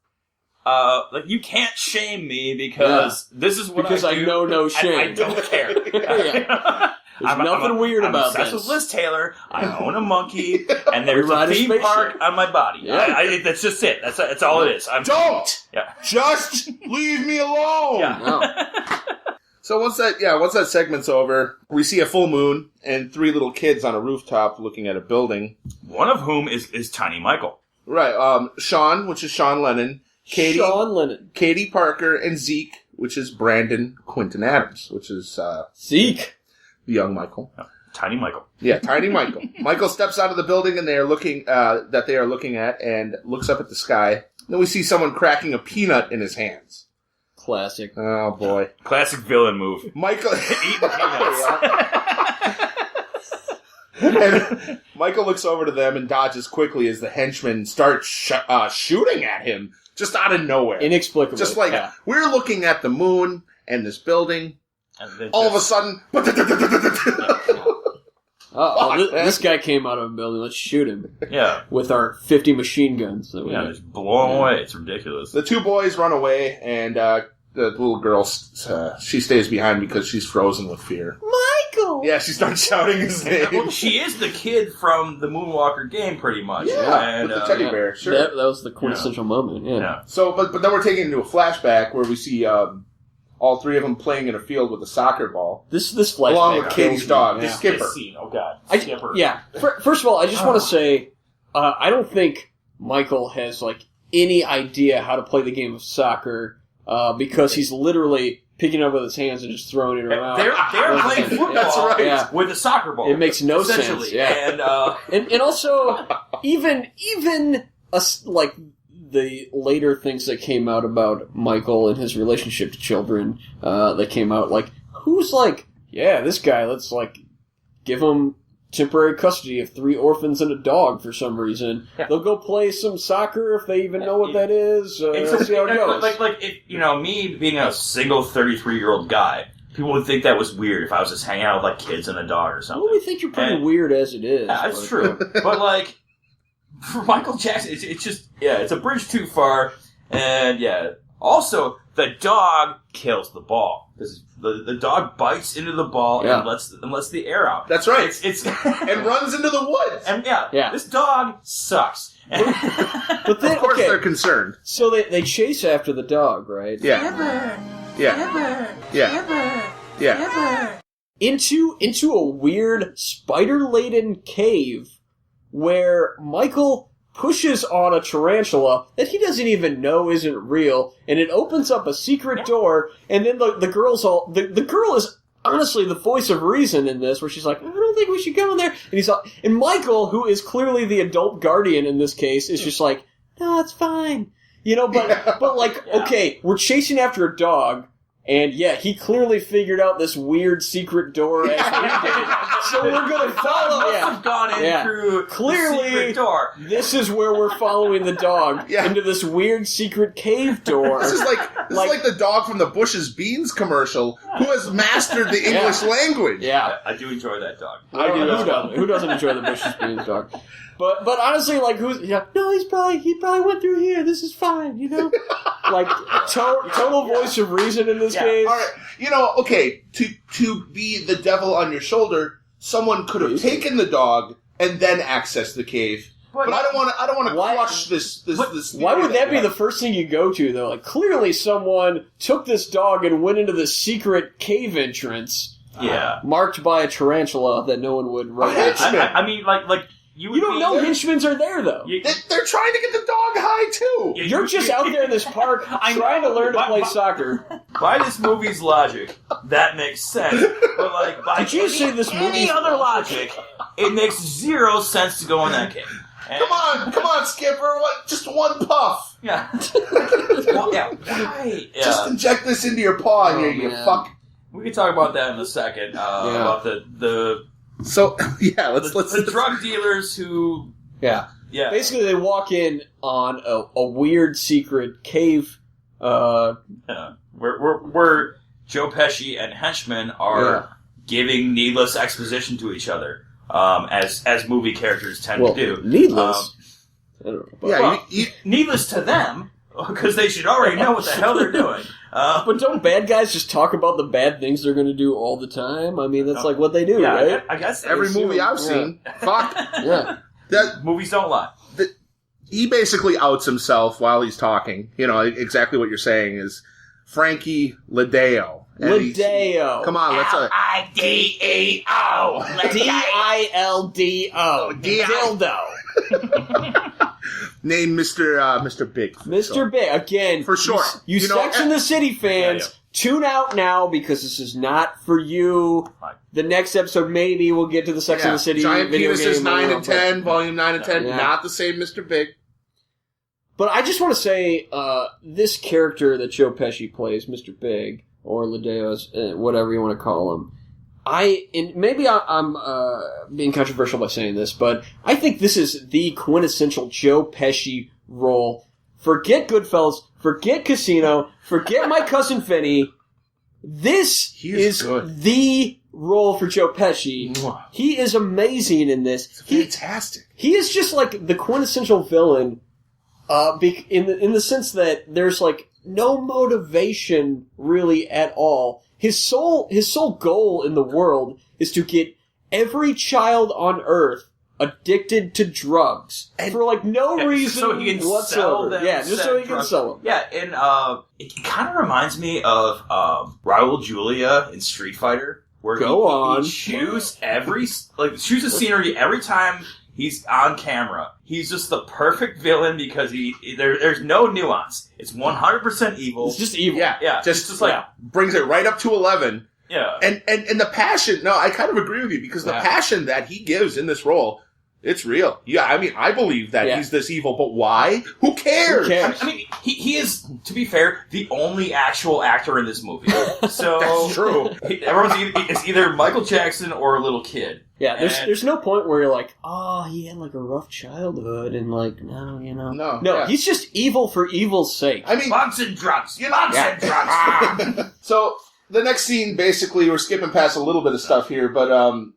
Like you can't shame me because this is what because I do. I know no shame. I don't care. Yeah. There's nothing weird about this. I'm obsessed with Liz Taylor. I own a monkey, and there's a theme park on my body. Yeah. That's just it. That's all it is. Don't! Yeah. Just leave me alone! Yeah. No. So once that segment's over, we see a full moon and 3 little kids on a rooftop looking at a building. One of whom is Tiny Michael. Right, Sean, which is Sean Lennon. Sean Lennon. Katie Parker, and Zeke, which is Brandon Quinton Adams, which is Zeke. the young Michael. No, Tiny Michael. Yeah, Tiny Michael. Michael steps out of the building and they are looking at and looks up at the sky. Then we see someone cracking a peanut in his hands. Classic. Oh boy. Classic villain move. Michael Eating peanuts. And Michael looks over to them and dodges quickly as the henchmen start shooting at him just out of nowhere. Inexplicably. Just like, we're looking at the moon and this building. And All of a sudden... This guy came out of a building. Let's shoot him. Yeah. With our 50 machine guns. That we have. Just blow him away. It's ridiculous. The 2 boys run away, and the little girl, she stays behind because she's frozen with fear. Michael! Yeah, she starts shouting his name. Well, she is the kid from the Moonwalker game, pretty much. Yeah, and, with the teddy bear, sure. That was the quintessential moment, Yeah. So, but then we're taken into a flashback where we see all 3 of them playing in a field with a soccer ball. This flashback. Along with Katie's dog, This Skipper. scene, oh god. Skipper. First of all, I just want to say, I don't think Michael has, like, any idea how to play the game of soccer, because he's literally picking it up with his hands and just throwing it around. They're playing football That's right. with a soccer ball. It makes no essentially. sense. Yeah. And, and also, even like the later things that came out about Michael and his relationship to children, that came out, like, who's like, yeah, this guy, let's, like, give him temporary custody of 3 orphans and a dog for some reason. Yeah. They'll go play some soccer if they even know what that is. Let's see how it goes. Like if, me being a single 33-year-old guy, people would think that was weird if I was just hanging out with, like, kids and a dog or something. Well, we think you're pretty weird as it is. Yeah, that's true. But, like, for Michael Jackson, it's just, it's a bridge too far. And, also, the dog kills the ball. Because the dog bites into the ball and lets the air out. That's right. It's and runs into the woods. And this dog sucks. But then, of course they're concerned. So they chase after the dog, right? Yeah. Yeah. Into a weird spider-laden cave where Michael pushes on a tarantula that he doesn't even know isn't real, and it opens up a secret door, and then the girl is honestly the voice of reason in this, where she's like, I don't think we should go in there, and Michael, who is clearly the adult guardian in this case, is just like, no, it's fine. Okay, we're chasing after a dog, and he clearly figured out this weird secret door as we did. So we're going to follow. Must have gone in through clearly, the secret door. This is where we're following the dog into this weird secret cave door. This is like the dog from the Bush's Beans commercial who has mastered the English language. Yeah, I do enjoy that dog. Who doesn't enjoy the Bush's Beans dog? But honestly, like, no, he probably went through here. This is fine, Like, total voice of reason in this case. All right, okay, to be the devil on your shoulder, someone could have taken the dog and then accessed the cave. But I don't want to crush this. Why would that be the first thing you go to, though? Like, clearly someone took this dog and went into this secret cave entrance. Yeah. Marked by a tarantula that no one would recognize. I mean, like You don't know henchmen's are there, though. They're trying to get the dog high, too. You're just out there in this park trying to learn to play soccer. By this movie's logic, that makes sense. But, like, by any other logic, it makes zero sense to go in that cave. And Come on, Skipper. What? Just one puff. Yeah. Well, yeah. Right. Yeah. Just inject this into your paw, and you fuck. We can talk about that in a second. About the drug dealers who. Yeah. Yeah. Basically, they walk in on a weird secret cave. Where Joe Pesci and henchmen are giving needless exposition to each other, as movie characters tend to do. Needless. I don't know. Needless to them, because they should already know what the hell they're doing. But don't bad guys just talk about the bad things they're going to do all the time? I mean, that's like what they do, right? I guess every movie I've seen. Fuck. Yeah. Movies don't lie. He basically outs himself while he's talking. You know, exactly what you're saying is Frankie Ladeo. Come on, let's... L-I-D-E-O. D-I-L-D-O. Dildo. Name Mr. Big. Mr. Big. Again, for sure. You Sex and the City fans, tune out now because this is not for you. The next episode, maybe we'll get to the Sex and the City Giant video Penises game. 9 and 10, Volume 9 and 10. Not the same Mr. Big. But I just want to say, this character that Joe Pesci plays, Mr. Big, or Ladeo's, whatever you want to call him, maybe I'm being controversial by saying this, but I think this is the quintessential Joe Pesci role. Forget Goodfellas, forget Casino, forget My Cousin Vinny. This is the role for Joe Pesci. He is amazing in this. Fantastic. He is just like the quintessential villain, in the sense that there's like no motivation really at all. His sole goal in the world is to get every child on Earth addicted to drugs for like no reason so he can whatsoever. Sell them, just so he can sell them. Yeah, and it kind of reminds me of Raul Julia in Street Fighter, where he shoots shoots a scenery every time he's on camera. He's just the perfect villain because there's no nuance. It's 100% evil. It's just evil. Yeah. Just brings it right up to 11. Yeah. And the passion, no, I kind of agree with you because the passion that he gives in this role, it's real. Yeah, I mean, I believe that he's this evil, but why? Who cares? I mean, he is, to be fair, the only actual actor in this movie. So that's true. It's either Michael Jackson or a little kid. Yeah, there's no point where you're like, oh, he had like a rough childhood and like, no, you know. No, he's just evil for evil's sake. I mean, bugs and drugs. Drugs. So, the next scene, basically, we're skipping past a little bit of stuff here, but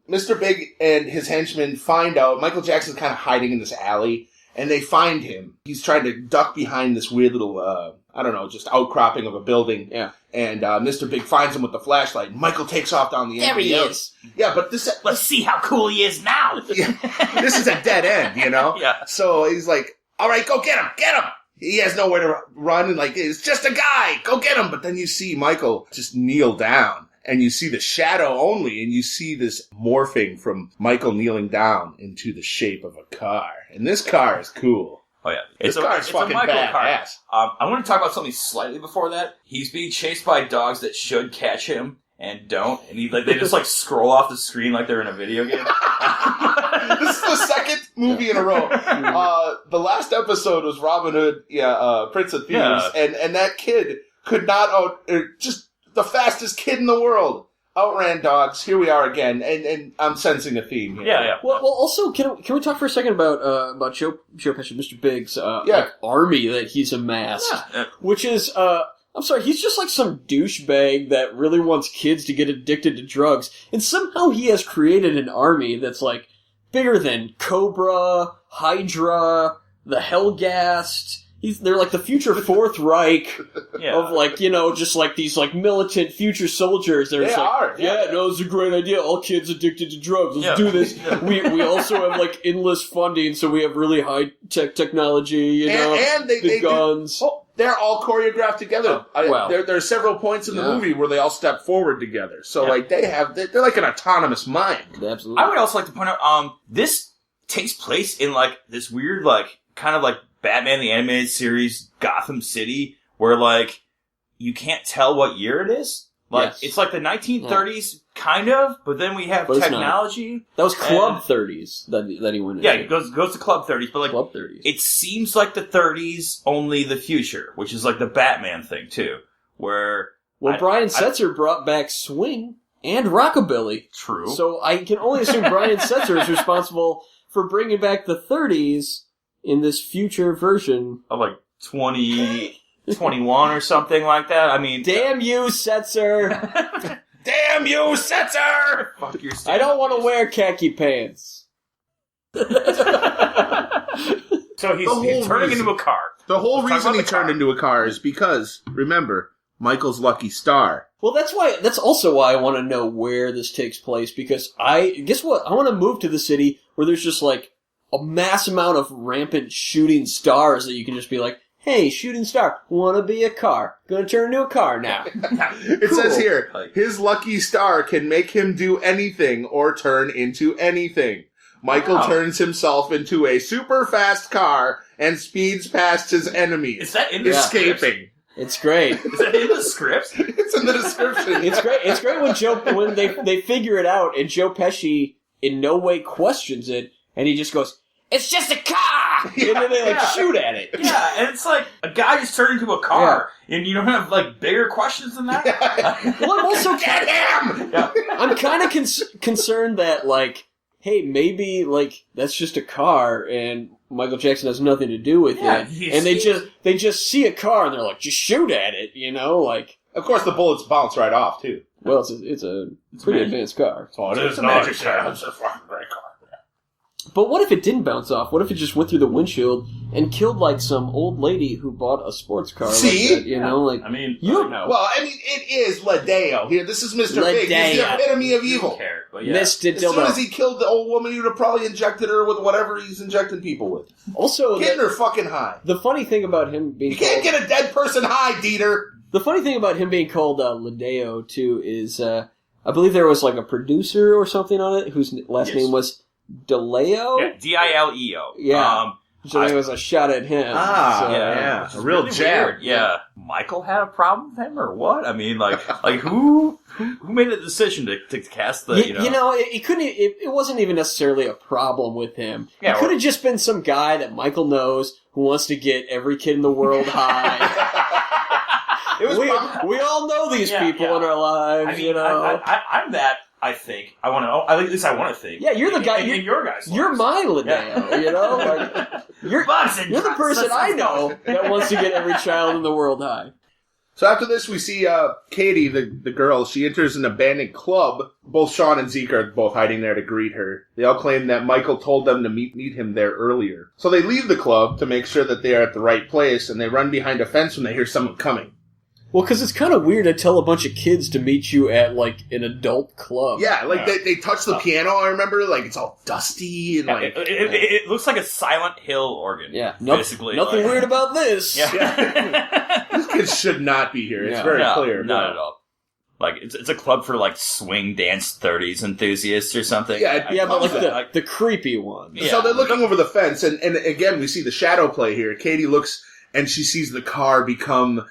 Mr. Big and his henchmen find out Michael Jackson's kind of hiding in this alley, and they find him. He's trying to duck behind this weird little, just outcropping of a building. Yeah. And Mr. Big finds him with the flashlight. Michael takes off down the end. There he is. Yeah, but let's see how cool he is now. This is a dead end, you know? Yeah. So he's like, all right, go get him. He has nowhere to run, and like, it's just a guy. Go get him. But then you see Michael just kneel down, and you see the shadow only, and you see this morphing from Michael kneeling down into the shape of a car. And this car is cool. Oh yeah, This car is fucking badass. I want to talk about something slightly before that. He's being chased by dogs that should catch him and don't, and they just like scroll off the screen like they're in a video game. This is the second movie in a row. The last episode was Robin Hood, Prince of Thieves, and that kid could not just the fastest kid in the world outran dogs. Here we are again, and I'm sensing a theme here. Yeah. Well, also, can we talk for a second about Joe Pesci, Mr. Big's army that he's amassed, which is I'm sorry, he's just like some douchebag that really wants kids to get addicted to drugs, and somehow he has created an army that's like bigger than Cobra, Hydra, the Hellgast. They're like the future Fourth Reich of like, just like these like militant future soldiers. They are. It's a great idea. All kids addicted to drugs. Let's do this. We also have like endless funding, so we have really high technology, and they guns. They're all choreographed together. There are several points in the movie where they all step forward together. So like they're like an autonomous mind. Absolutely. I would also like to point out, this takes place in, like, this weird, like, kind of like Batman the Animated Series Gotham City, where, like, you can't tell what year it is. Like, It's like the 1930s, kind of, but then we have technology. That was Club 30s that he went into. Yeah, it goes to Club 30s, but, like, Club 30s. It seems like the 30s, only the future, which is, like, the Batman thing, too, where... Well, Brian Setzer brought back swing and rockabilly. True. So I can only assume Brian Setzer is responsible for bringing back the 30s in this future version. Of, like, 2021 or something like that. I mean... Damn you, Setzer! Damn you, Setzer! Fuck your I don't want to wear khaki pants. So he's turning into a car. The whole reason he turned into a car is because, remember, Michael's lucky star. Well, that's also why I want to know where this takes place, because guess what? I want to move to the city where there's just, like, a mass amount of rampant shooting stars that you can just be like, hey, shooting star, wanna be a car. Gonna turn into a car now. It says here, his lucky star can make him do anything or turn into anything. Michael turns himself into a super fast car and speeds past his enemies. Is that in the escaping? It's great. Is that in the script? It's in the description. It's great. It's great when they figure it out and Joe Pesci in no way questions it and he just goes, "It's just a car!" Yeah, and then they shoot at it. Yeah, and it's like a guy just turned into a car, and you don't have like bigger questions than that. Well, I'm also Get him! Yeah. I'm kind of concerned that like, hey, maybe like that's just a car, and Michael Jackson has nothing to do with it, and they just see a car and they're like, just shoot at it, you know, like. Of course, the bullets bounce right off too. Well, it's a pretty advanced car. Oh, it's a magic car. It's a fucking great car. But what if it didn't bounce off? What if it just went through the windshield and killed, like, some old lady who bought a sports car? See? Like that, you know? Like, I mean, you don't know. Well, I mean, it is Ladeo. Here, this is Mr. Big. He's the epitome of evil. Care, but yeah. Mr. As soon as he killed the old woman, he would have probably injected her with whatever he's injecting people with. Also, Getting her fucking high. the funny thing about him being You can't get a dead person high, Dieter. The funny thing about him being called Ladeo, too, is I believe there was, like, a producer or something on it whose last name was DeLeo? Yeah, Dileo. Yeah. So it was a shot at him. Yeah. A real really jab. Weird. Yeah. Michael had a problem with him, or what? I mean, like who made the decision to cast the, You know, it couldn't. It wasn't even necessarily a problem with him. Yeah, it could have just been some guy that Michael knows who wants to get every kid in the world high. We all know these people in our lives, I mean, you know. I'm that. I think I want to. At least I want to think. Yeah, you're the guy. In your guys. You're my Ladeo, you know. Like, you're the person I know that wants to get every child in the world high. So after this, we see Katie, the girl. She enters an abandoned club. Both Sean and Zeke are both hiding there to greet her. They all claim that Michael told them to meet him there earlier. So they leave the club to make sure that they are at the right place, and they run behind a fence when they hear someone coming. Well, because it's kind of weird to tell a bunch of kids to meet you at, like, an adult club. Yeah, like, they touch the piano, I remember. Like, it's all dusty and, like... It looks like a Silent Hill organ. Yeah. Basically. Nothing weird about this. Yeah. These kids should not be here. It's very clear. Not at all. Like, it's a club for, like, swing dance 30s enthusiasts or something. Yeah, but, like, the creepy ones. Yeah. So they're looking over the fence, and again, we see the shadow play here. Katie looks, and she sees the car become...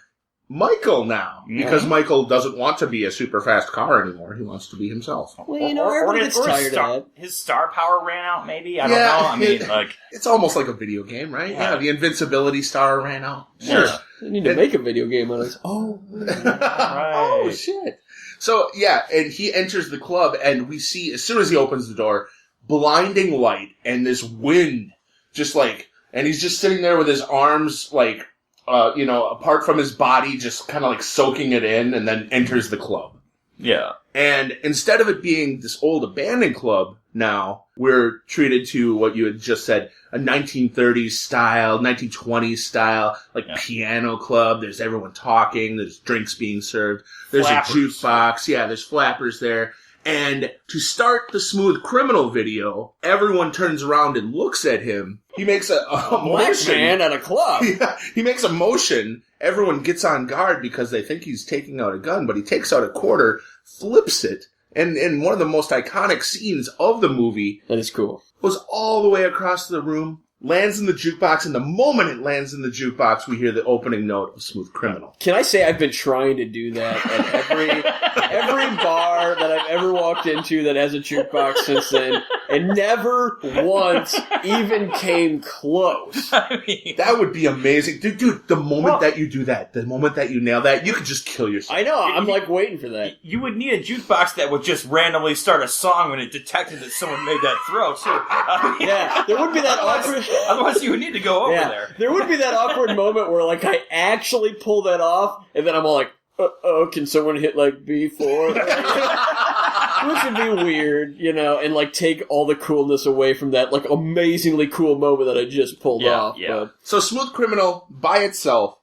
Michael now, because Michael doesn't want to be a super fast car anymore. He wants to be himself. Well, you know, everybody gets tired of that. His star power ran out, maybe? I don't know. I mean, like... It's almost like a video game, right? Yeah, the invincibility star ran out. Sure. They need to make a video game on it. Oh. Right. Oh, shit. So, yeah, and he enters the club, and we see, as soon as he opens the door, blinding light and this wind, just like... And he's just sitting there with his arms, like... apart from his body, just kind of like soaking it in, and then enters the club. Yeah. And instead of it being this old abandoned club, now we're treated to what you had just said, a 1930s style, 1920s style, like piano club. There's everyone talking. There's drinks being served. There's Flappers. a jukebox. Yeah, there's flappers there. And to start the Smooth Criminal video, everyone turns around and looks at him. He makes a black motion. man at a club. Yeah, he makes a motion. Everyone gets on guard because they think he's taking out a gun, but he takes out a quarter, flips it, and in one of the most iconic scenes of the movie, That is cool. goes all the way across the room, lands in the jukebox, and the moment it lands in the jukebox, we hear the opening note of Smooth Criminal. Can I say I've been trying to do that at every bar that I've ever walked into that has a jukebox since then, and never once even came close. I mean, That would be amazing. Dude, the moment that you do that, the moment that you nail that, you could just kill yourself. I know, I'm like waiting for that. you would need a jukebox that would just randomly start a song when it detected that someone made that throw, too. Yeah, there would be that awkward... Otherwise, you would need to go over Yeah, there. there would be that awkward moment where, like, I actually pull that off, and then I'm all like, can someone hit, like, B4? Which would be weird, you know, and, like, take all the coolness away from that, like, amazingly cool moment that I just pulled off. Yeah. So Smooth Criminal, by itself,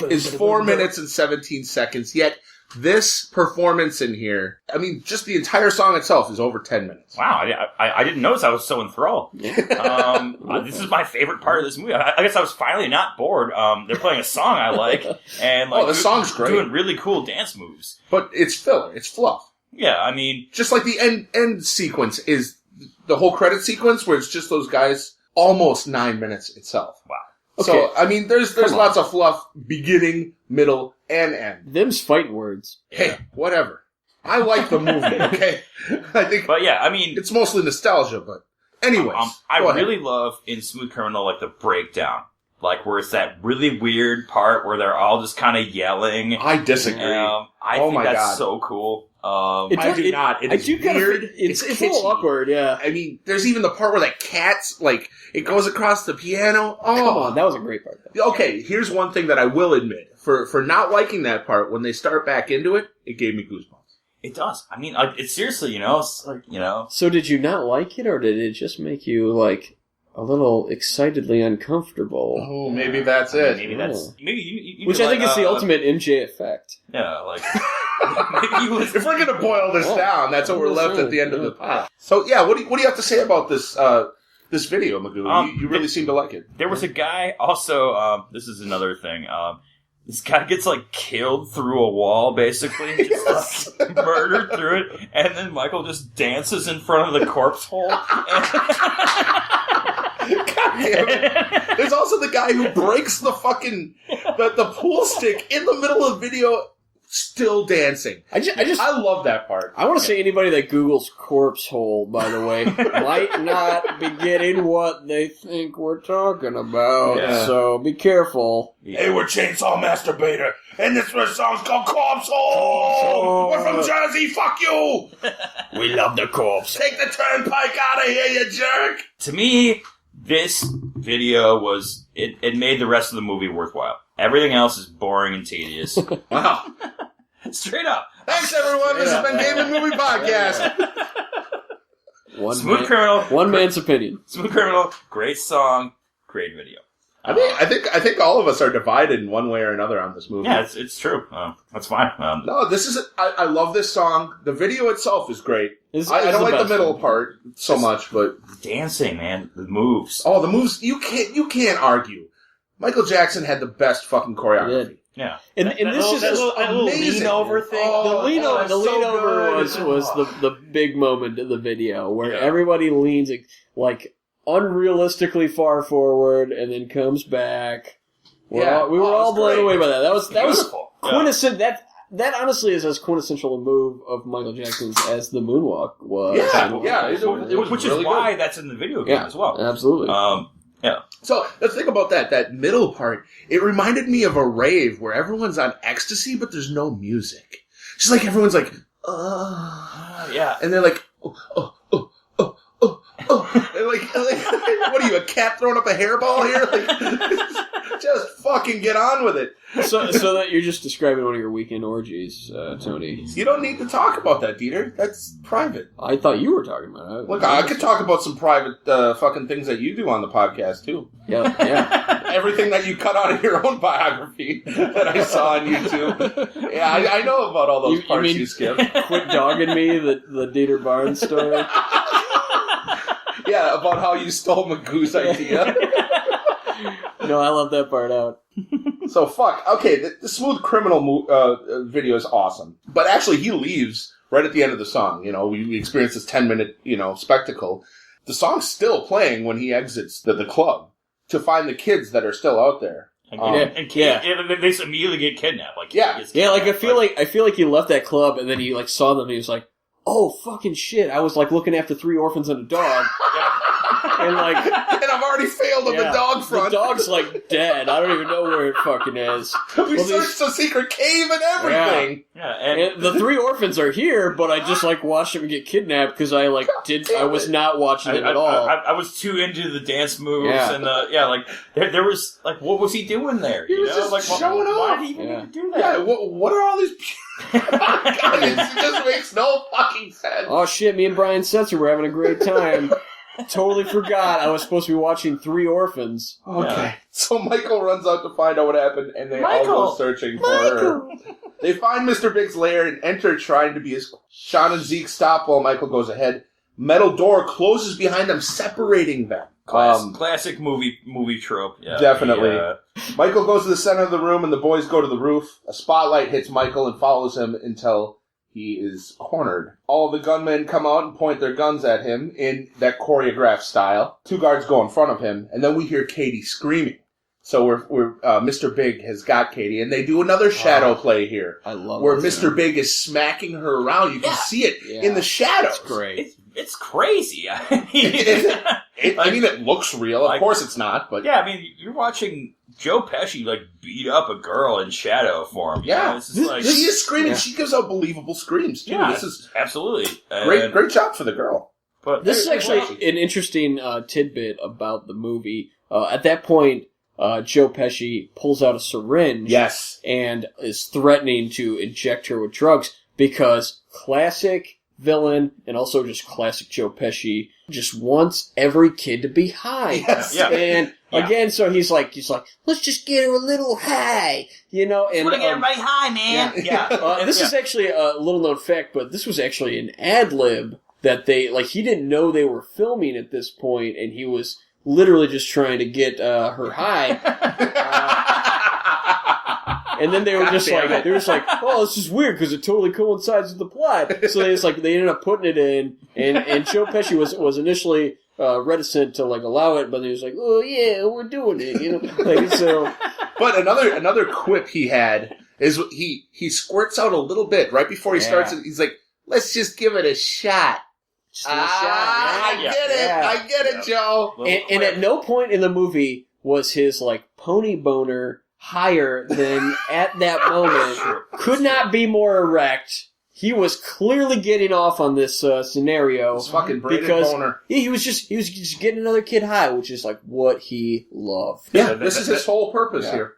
is 4 minutes and 17 seconds, yet this performance in here, I mean, just the entire song itself is over 10 minutes. Wow, I didn't notice I was so enthralled. This is my favorite part of this movie. I guess I was finally not bored. They're playing a song I like, and like, the song's great. doing really cool dance moves. But it's filler. It's fluff. Yeah, I mean... Just like the end sequence is the whole credit sequence where it's just those guys, almost 9 minutes itself. Wow. So, Okay. I mean, there's lots of fluff, beginning, middle, and end. Them's fighting words. Hey, whatever. I like the movie, okay? I think But yeah, I mean... it's mostly nostalgia, but anyways. I go ahead. really love in Smooth Criminal, like, the breakdown. Like, where it's that really weird part where they're all just kind of yelling. I disagree. I think that's so cool. I do not. It is weird. It's a kitschy. little awkward, yeah. I mean, there's even the part where that cat's, like, it goes across the piano. Oh, Come on, that was a great part. Okay, here's one thing that I will admit. For not liking that part, when they start back into it, it gave me goosebumps. It does. I mean, it's seriously, you know, it's like, you know. So did you not like it, or did it just make you, like, a little excitedly uncomfortable? Oh, maybe that's it. Maybe that's... Maybe you Which I think is the ultimate MJ effect. Yeah, like... maybe you was... If we're gonna boil this down, that's what we're left at the end of the pot. So yeah, what do you have to say about this this video, Magoo? You really seem to like it. There was a guy also. This is another thing. This guy gets like killed through a wall, basically, just like, murdered through it, and then Michael just dances in front of the corpse hole. God damn it. There's also the guy who breaks the fucking the pool stick in the middle of the video. Still dancing. I love that part. I want to say anybody that Googles corpse hole, by the way, might not be getting what they think we're talking about. Yeah. So be careful. Hey, we're Chainsaw Masturbator, and this song's called Corpse Hole. We're from Jersey. Fuck you. We love the corpse. Take the turnpike out of here, you jerk. To me, this video was it made the rest of the movie worthwhile. Everything else is boring and tedious. Wow. Straight up. Thanks, everyone. This has been Game and Movie Podcast. Smooth Criminal. One man's opinion. Smooth Criminal. Great song. Great video. I mean, I think all of us are divided in one way or another on this movie. Yeah, it's true. That's fine. No, this is. I love this song. The video itself is great. I don't like the middle part so much, but dancing, man, the moves. Oh, the moves! You can't argue. Michael Jackson had the best fucking choreography. Yeah, and this is just amazing. Lean over thing. The lean over was the big moment in the video where everybody leans like unrealistically far forward and then comes back. We were all blown away by that. That was quintessential. That honestly is as quintessential a move of Michael Jackson's as the moonwalk was. Yeah. It was which really is why good. that's in the video game as well. Absolutely. Yeah. So let's think about that middle part. It reminded me of a rave where everyone's on ecstasy, but there's no music. Just like everyone's like, yeah, and they're like, oh. And like, what are you, a cat throwing up a hairball here? Like, just fucking get on with it. So that you're just describing one of your weekend orgies, Tony. You don't need to talk about that, Dieter. That's private. I thought you were talking about it. Look, I could talk about some private fucking things that you do on the podcast, too. Yeah. Everything that you cut out of your own biography that I saw on YouTube. Yeah, I know about all those parts you skipped. Quit dogging me, the Dieter Barnes story. Yeah, about how you stole Magoo's idea. No, I left that part out. So, fuck. Okay, the Smooth Criminal video is awesome. But actually, he leaves right at the end of the song. You know, we experience this 10-minute, spectacle. the song's still playing when he exits the club to find the kids that are still out there. And they just immediately get kidnapped. Like, I feel like he left that club and then he like saw them and he was like, oh fucking shit! I was like looking after 3 orphans and a dog, and I've already failed on the dog front. The dog's like dead. I don't even know where it fucking is. We searched the secret cave and everything. Yeah, and the 3 orphans are here, but I just like watched them get kidnapped because I was not watching it at all. I was too into the dance moves and there was like, what was he doing there? He was just showing off. Why did he even need to do that? Yeah, what are all these? God, it just makes no fucking sense. Oh shit! Me and Brian Setzer were having a great time. Totally forgot I was supposed to be watching 3 orphans. Okay. So Michael runs out to find out what happened, and they all go searching for her. They find Mr. Big's lair and enter trying to be his... Sean and Zeke stop while Michael goes ahead. Metal door closes behind them, separating them. Classic movie trope. Yeah, definitely. Michael goes to the center of the room, and the boys go to the roof. A spotlight hits Michael and follows him until he is cornered. All the gunmen come out and point their guns at him in that choreographed style. 2 guards go in front of him, and then we hear Katie screaming. So we're Mr. Big has got Katie, and they do another shadow play here. I love where Mr. Big is smacking her around. You can see it in the shadows. It's great. It's crazy. It looks real. Of course it's not, but... Yeah, I mean, you're watching Joe Pesci, like, beat up a girl in shadow form. Yeah. She is screaming. Yeah. She gives out believable screams, too. Yeah, this is absolutely. Great job for the girl. But this is actually an interesting tidbit about the movie. At that point, Joe Pesci pulls out a syringe. Yes. And is threatening to inject her with drugs because classic villain and also just classic Joe Pesci just wants every kid to be high. Yes. Yeah. And again, so he's like, let's just get her a little high, you know. And want to get everybody high, man. Yeah. This is actually a little known fact, but this was actually an ad lib that he didn't know they were filming at this point, and he was literally just trying to get her high. And then they were just like, oh, this is weird because it totally coincides with the plot. So they ended up putting it in, and Joe Pesci was initially reticent to allow it, but he was like, oh yeah, we're doing it, you know. So. But another quip he had is he squirts out a little bit right before he starts it. He's like, let's just give it a shot. I get it, Joe. And at no point in the movie was his pony boner higher than at that moment. Could not be more erect. He was clearly getting off on this scenario. This fucking Brandon boner. He was just getting another kid high, which is what he loved. Yeah, this is his whole purpose here.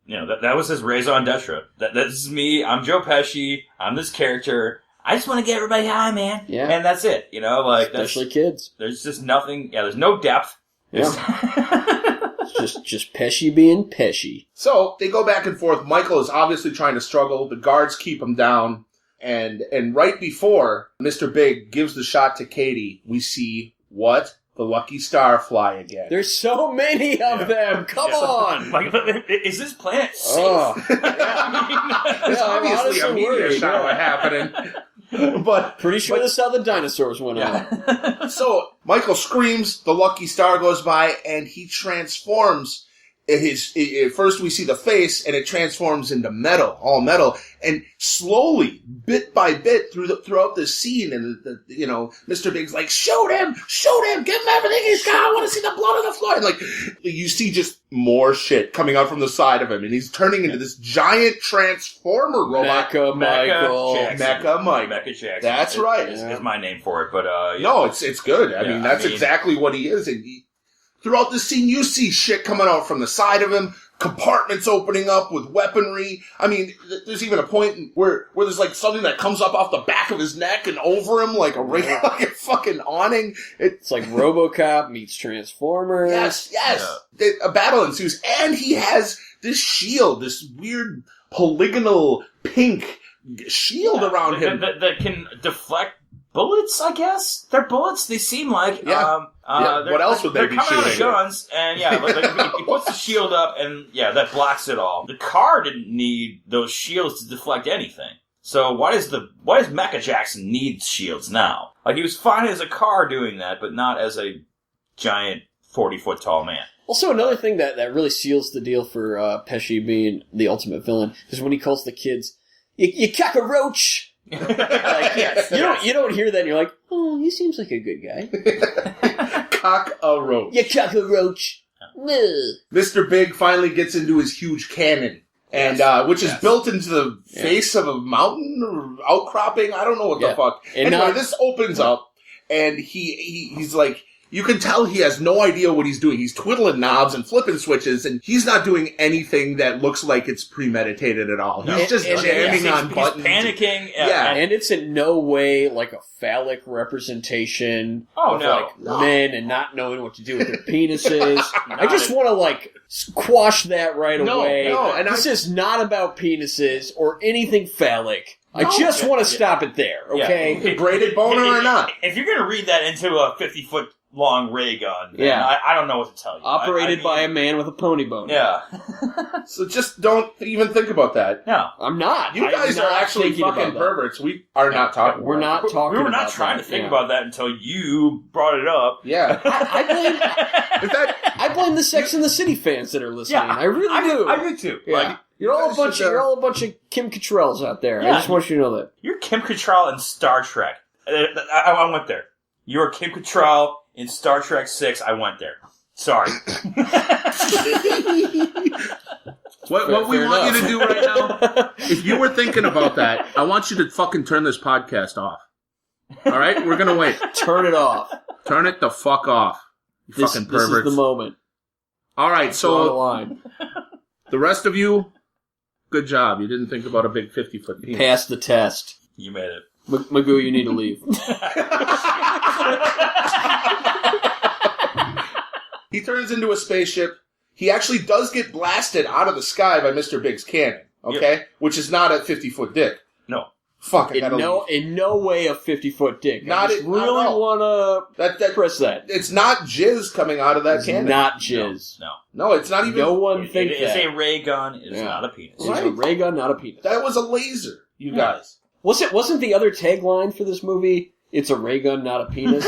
You know, that was his raison d'etre. This is me. I'm Joe Pesci. I'm this character. I just want to get everybody high, man. Yeah. And that's it. You know, especially kids. There's just nothing. Yeah, there's no depth. Yeah. Just Pesci being Pesci. So they go back and forth. Michael is obviously trying to struggle. The guards keep him down. And right before Mr. Big gives the shot to Katie, we see what? The lucky star fly again. There's so many of them. Come on. Is this planet safe? Oh. There's obviously a meteor shower happening. But pretty sure that's how the dinosaurs went out. So Michael screams, the lucky star goes by, and he transforms. First we see the face, and it transforms into metal, all metal, and slowly, bit by bit, throughout the scene, and Mr. Big's like, shoot him, give him everything he's got, I want to see the blood on the floor, and you see just more shit coming out from the side of him, and he's turning into this giant transformer robot. Mecha Jackson. That's right. Is my name for it, but no, it's good. I mean, that's exactly what he is, and throughout the scene, you see shit coming out from the side of him, compartments opening up with weaponry. I mean, there's even a point where there's something that comes up off the back of his neck and over him like a fucking awning. It's like RoboCop meets Transformers. Yes. Yeah. A battle ensues, and he has this shield, this weird polygonal pink shield around him that can deflect bullets, I guess. They're bullets, they seem like. What else would they be shooting? They're coming out of guns, and he puts the shield up, and that blocks it all. The car didn't need those shields to deflect anything. So why does Mecha Jackson need shields now? Like, he was fine as a car doing that, but not as a giant 40-foot tall man. Also, another thing that really seals the deal for Pesci being the ultimate villain is when he calls the kids, you cockroach! You don't hear that and you're like, oh, he seems like a good guy. Cock-a-roach. You cockroach! Mr. Big finally gets into his huge cannon. And, which is built into the face of a mountain or outcropping. I don't know what the fuck. And anyway, this opens up, and he's like, you can tell he has no idea what he's doing. He's twiddling knobs and flipping switches, and he's not doing anything that looks like it's premeditated at all. He's just jamming on buttons. He's panicking. And it's in no way like a phallic representation of men and not knowing what to do with their penises. I just want to like squash that right away. No, and this is not about penises or anything phallic. I just want to stop it there, okay? Yeah. Braided boner or not. If you're going to read that into a 50-foot long ray gun, I don't know what to tell you. Operated by a man with a pony bone. Yeah. So just don't even think about that. No. I'm not. You guys are actually fucking perverts. We are not talking We're not talking We were not trying to think about that until you brought it up. Yeah. I blame the Sex and the City fans that are listening. Yeah, I really do. I do too. Yeah. Like, You're all a bunch of Kim Cattralls out there. Yeah. I just want you to know that. You're Kim Cattrall in Star Trek. I went there. You're Kim Cattrall in Star Trek 6. I went there. Sorry. What we want you to do right now, if you were thinking about that, I want you to fucking turn this podcast off. All right? We're going to wait. Turn it off. Turn it the fuck off. You fucking perverts. This is the moment. All right, so the rest of you, good job. You didn't think about a big 50-foot penis. Pass the test. You made it. Magoo, you need to leave. He turns into a spaceship. He actually does get blasted out of the sky by Mr. Big's cannon, okay? Yep. Which is not a 50-foot dick. No. Fuck, I gotta leave. In no way a 50-foot dick. I just really want to press that. It's not jizz coming out of that cannon. Not jizz. No, it's not even... No one thinks that. It's a ray gun. It's not a penis. It's a ray gun, not a penis. That was a laser, you guys. Wasn't the other tagline for this movie, it's a ray gun, not a penis?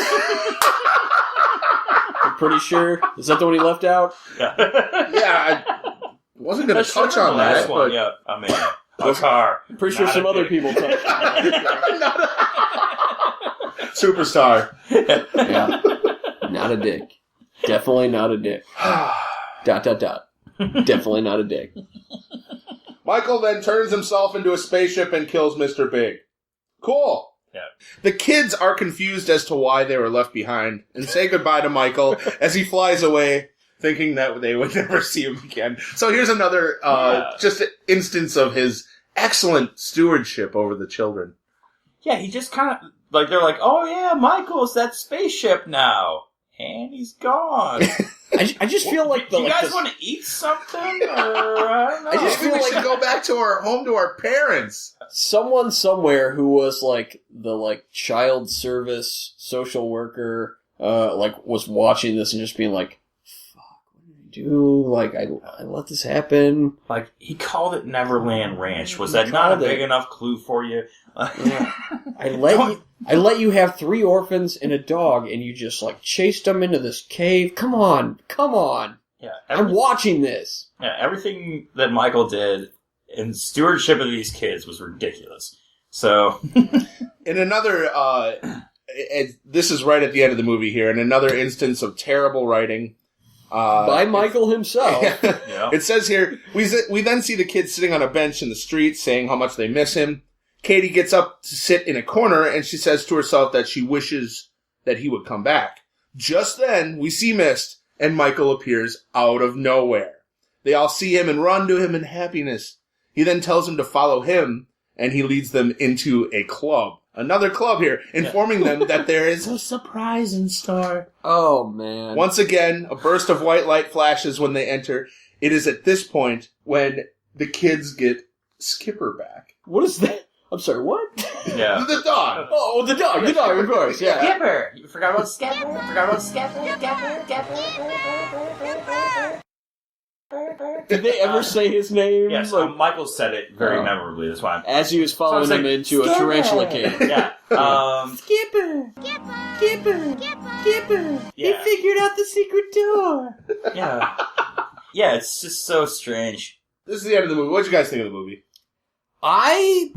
I'm pretty sure. Is that the one he left out? Yeah. I wasn't going to touch on that. But yeah, I mean, a car. I'm pretty sure some other people touched on it. Superstar. Yeah. Not a dick. Definitely not a dick. ... Definitely not a dick. Michael then turns himself into a spaceship and kills Mr. Big. Cool. Yeah. The kids are confused as to why they were left behind and say goodbye to Michael as he flies away, thinking that they would never see him again. So here's another just an instance of his excellent stewardship over the children. Yeah, he just kind of, like, they're like, oh yeah, Michael's that spaceship now. And he's gone. I just feel like do you guys want to eat something? Or I don't know. I just feel like we should go back to our home to our parents. Someone somewhere who was like the child service social worker, was watching this and just being like, "Fuck, what did I do? Like, I let this happen." Like, he called it Neverland Ranch. Was that not a big enough clue for you? Yeah. I let you have 3 orphans and a dog, and you just chased them into this cave. Come on. Yeah, I'm watching this. Yeah, everything that Michael did in stewardship of these kids was ridiculous. So, in another, this is right at the end of the movie here, in another instance of terrible writing. By Michael himself. Yeah. It says here, we then see the kids sitting on a bench in the street saying how much they miss him. Katie gets up to sit in a corner, and she says to herself that she wishes that he would come back. Just then, we see Mist, and Michael appears out of nowhere. They all see him and run to him in happiness. He then tells them to follow him, and he leads them into a club. Another club here, informing them that there is a surprise in store. Oh, man. Once again, a burst of white light flashes when they enter. It is at this point when the kids get Skipper back. What is that? I'm sorry, what? Yeah. The dog. Oh, the dog, of course, yeah. Skipper! You forgot about Skipper? Did they ever say his name? Yes, Like, Michael said it very memorably. That's why. as he was following him into a tarantula cave. Yeah. Skipper! Skipper! Skipper! Yeah. He figured out the secret door! Yeah. Yeah, it's just so strange. This is the end of the movie. What did you guys think of the movie? I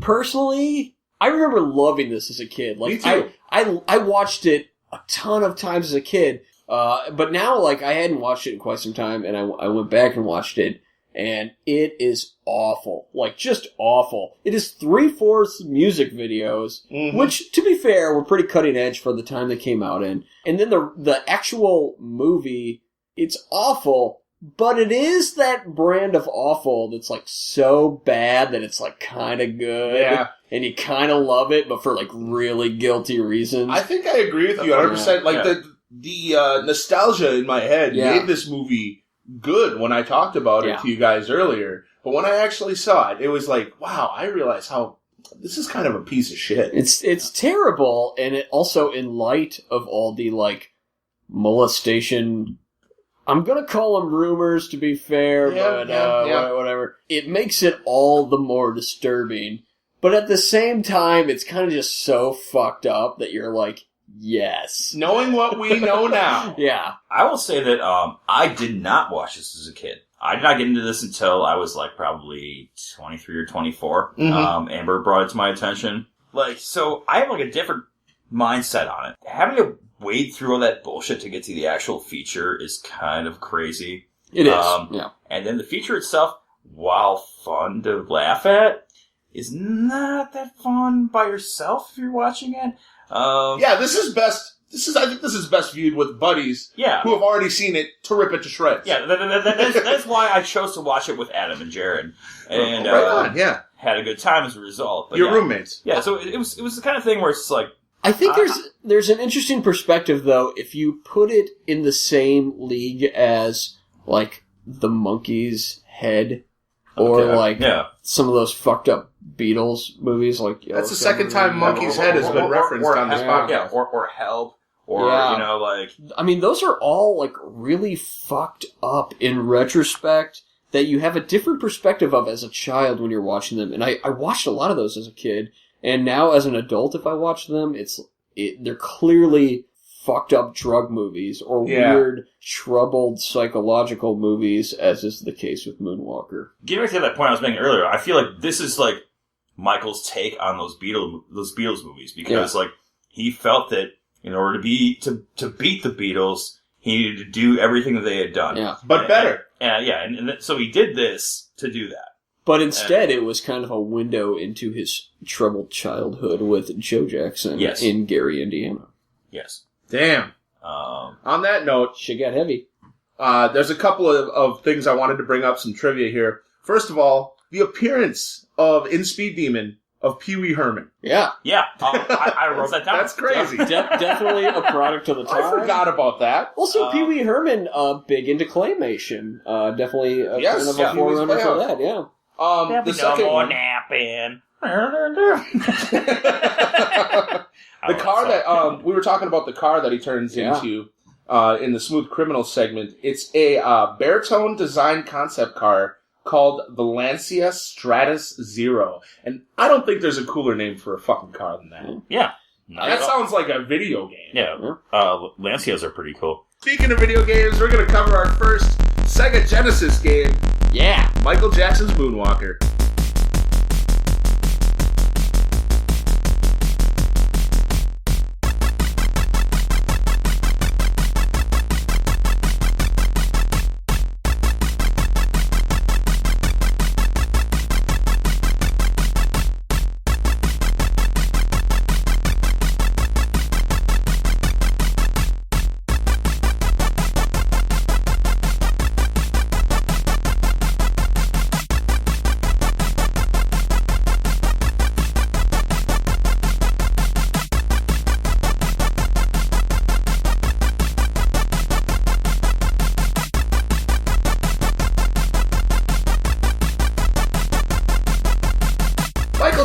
remember loving this as a kid. Like, Me too. I watched it a ton of times as a kid, but now, like, I hadn't watched it in quite some time, and I went back and watched it, and it is awful. Like, just awful. It is 3/4 music videos, which, to be fair, were pretty cutting edge for the time they came out in. And then the actual movie, it's awful, but it is that brand of awful that's, like, so bad that it's, like, kind of good. Yeah. And you kind of love it, but for, like, really guilty reasons. I think I agree with you 100%. Like, the nostalgia in my head made this movie good when I talked about it to you guys earlier. But when I actually saw it, it was like, wow, I realize how this is kind of a piece of shit. It's terrible, and it also, in light of all the, like, molestation... I'm gonna call them rumors, to be fair, but whatever. It makes it all the more disturbing. But at the same time, it's kind of just so fucked up that you're like, yes. Knowing what we know now. Yeah. I will say that I did not watch this as a kid. I did not get into this until I was like probably 23 or 24. Amber brought it to my attention. Like, so I have like a different mindset on it. Having to wade through all that bullshit to get to the actual feature is kind of crazy. It is. Yeah. And then the feature itself, while fun to laugh at, is not that fun by yourself if you're watching it. This is best. I think this is best viewed with buddies who have already seen it to rip it to shreds. Yeah, that's why I chose to watch it with Adam and Jared. And had a good time as a result. But your roommates. Yeah, so it was the kind of thing where it's like, I think there's an interesting perspective, though, if you put it in the same league as, like, The Monkey's Head, or, some of those fucked up Beatles movies. Like that's the second time Monkey's Head has been referenced on this podcast. Yeah, or Help, or, like... I mean, those are all, like, really fucked up in retrospect that you have a different perspective of as a child when you're watching them. And I watched a lot of those as a kid. And now, as an adult, if I watch them, they're clearly fucked up drug movies or weird, troubled psychological movies, as is the case with Moonwalker. Getting back to that point I was making earlier, I feel like this is like Michael's take on those Beatles movies, because like he felt that in order to beat the Beatles, he needed to do everything that they had done, but better. And so he did this to do that. But instead, it was kind of a window into his troubled childhood with Joe Jackson in Gary, Indiana. Yes. Damn. On that note... Shit got heavy. There's a couple of things I wanted to bring up, some trivia here. First of all, the appearance in Speed Demon of Pee Wee Herman. Yeah. Yeah. I wrote that down. That's crazy. Definitely a product of the time. I forgot about that. Also, Pee Wee Herman, big into claymation. Definitly kind of a forerunner for that, yeah. The second one, napping. the car that we were talking about, the car that he turns into in the Smooth Criminal segment. It's a baritone design concept car called the Lancia Stratus Zero, and I don't think there's a cooler name for a fucking car than that. Yeah, that sounds like a video game. Yeah, Lancias are pretty cool. Speaking of video games, we're going to cover our first Sega Genesis game. Yeah. Michael Jackson's Moonwalker.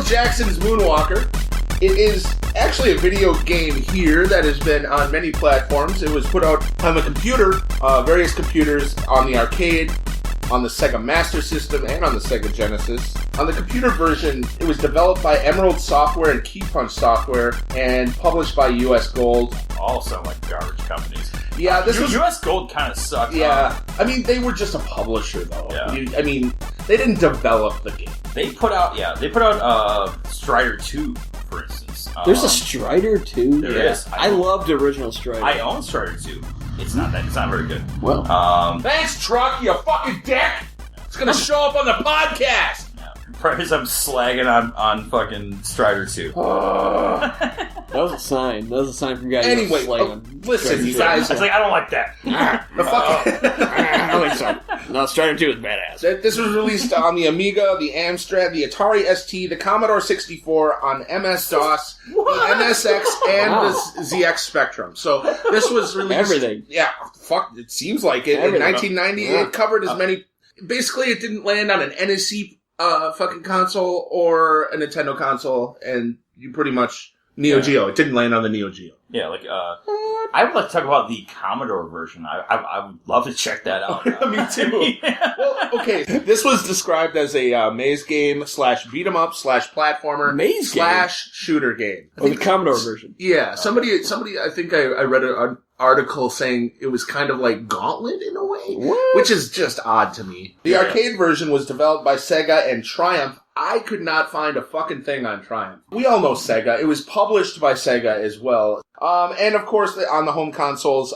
Jackson's Moonwalker. It is actually a video game here that has been on many platforms. It was put out on the computer, various computers, on the arcade, on the Sega Master System and on the Sega Genesis. On the computer version, it was developed by Emerald Software and Key Punch Software and published by US Gold. All sound like garbage companies. Yeah, this was... US Gold kind of sucked. Yeah, I mean, they were just a publisher, though. Yeah. I mean, they didn't develop the game. They put out Strider 2, for instance. There's a Strider 2? There is. I loved the original Strider. I own Strider 2. It's not very good. Well. Thanks, Truck, you fucking dick! It's gonna show up on the podcast! Because I'm slagging on fucking Strider 2. That was a sign. That was a sign from guys. Anyway, listen, you guys. I was like, I don't like that. I don't think so. No, Strider 2 is badass. This was released on the Amiga, the Amstrad, the Atari ST, the Commodore 64, on MS-DOS, the MSX, and the ZX Spectrum. So this was released... Everything. Yeah, it seems like it. Everything. In 1990, it covered as many... Basically, it didn't land on an NEC fucking console or a Nintendo console, and you pretty much... Neo Geo. It didn't land on the Neo Geo. Yeah, I would like to talk about the Commodore version. I would love to check that out. Me too. Well, okay. This was described as a maze game / beat 'em up / platformer / shooter game. The Commodore version. Yeah. Somebody. I think I read an article saying it was kind of like Gauntlet in a way, which is just odd to me. The arcade version was developed by Sega and Triumph. I could not find a fucking thing on Triumph. We all know Sega. It was published by Sega as well. And of course, on the home consoles,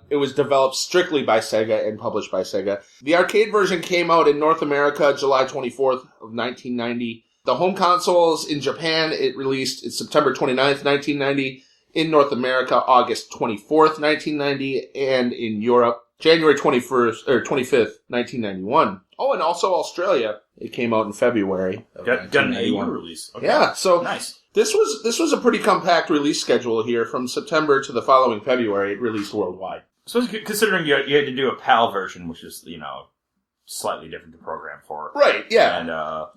it was developed strictly by Sega and published by Sega. The arcade version came out in North America July 24th of 1990. The home consoles in Japan, it released September 29th, 1990. In North America, August 24th, 1990. And in Europe, January 25th, 1991. Oh, and also Australia. It came out in February of Got an AU release. Okay. Yeah, so nice. This was a pretty compact release schedule here. From September to the following February, it released worldwide. So considering you had to do a PAL version, which is, slightly different to program for. Right, yeah. And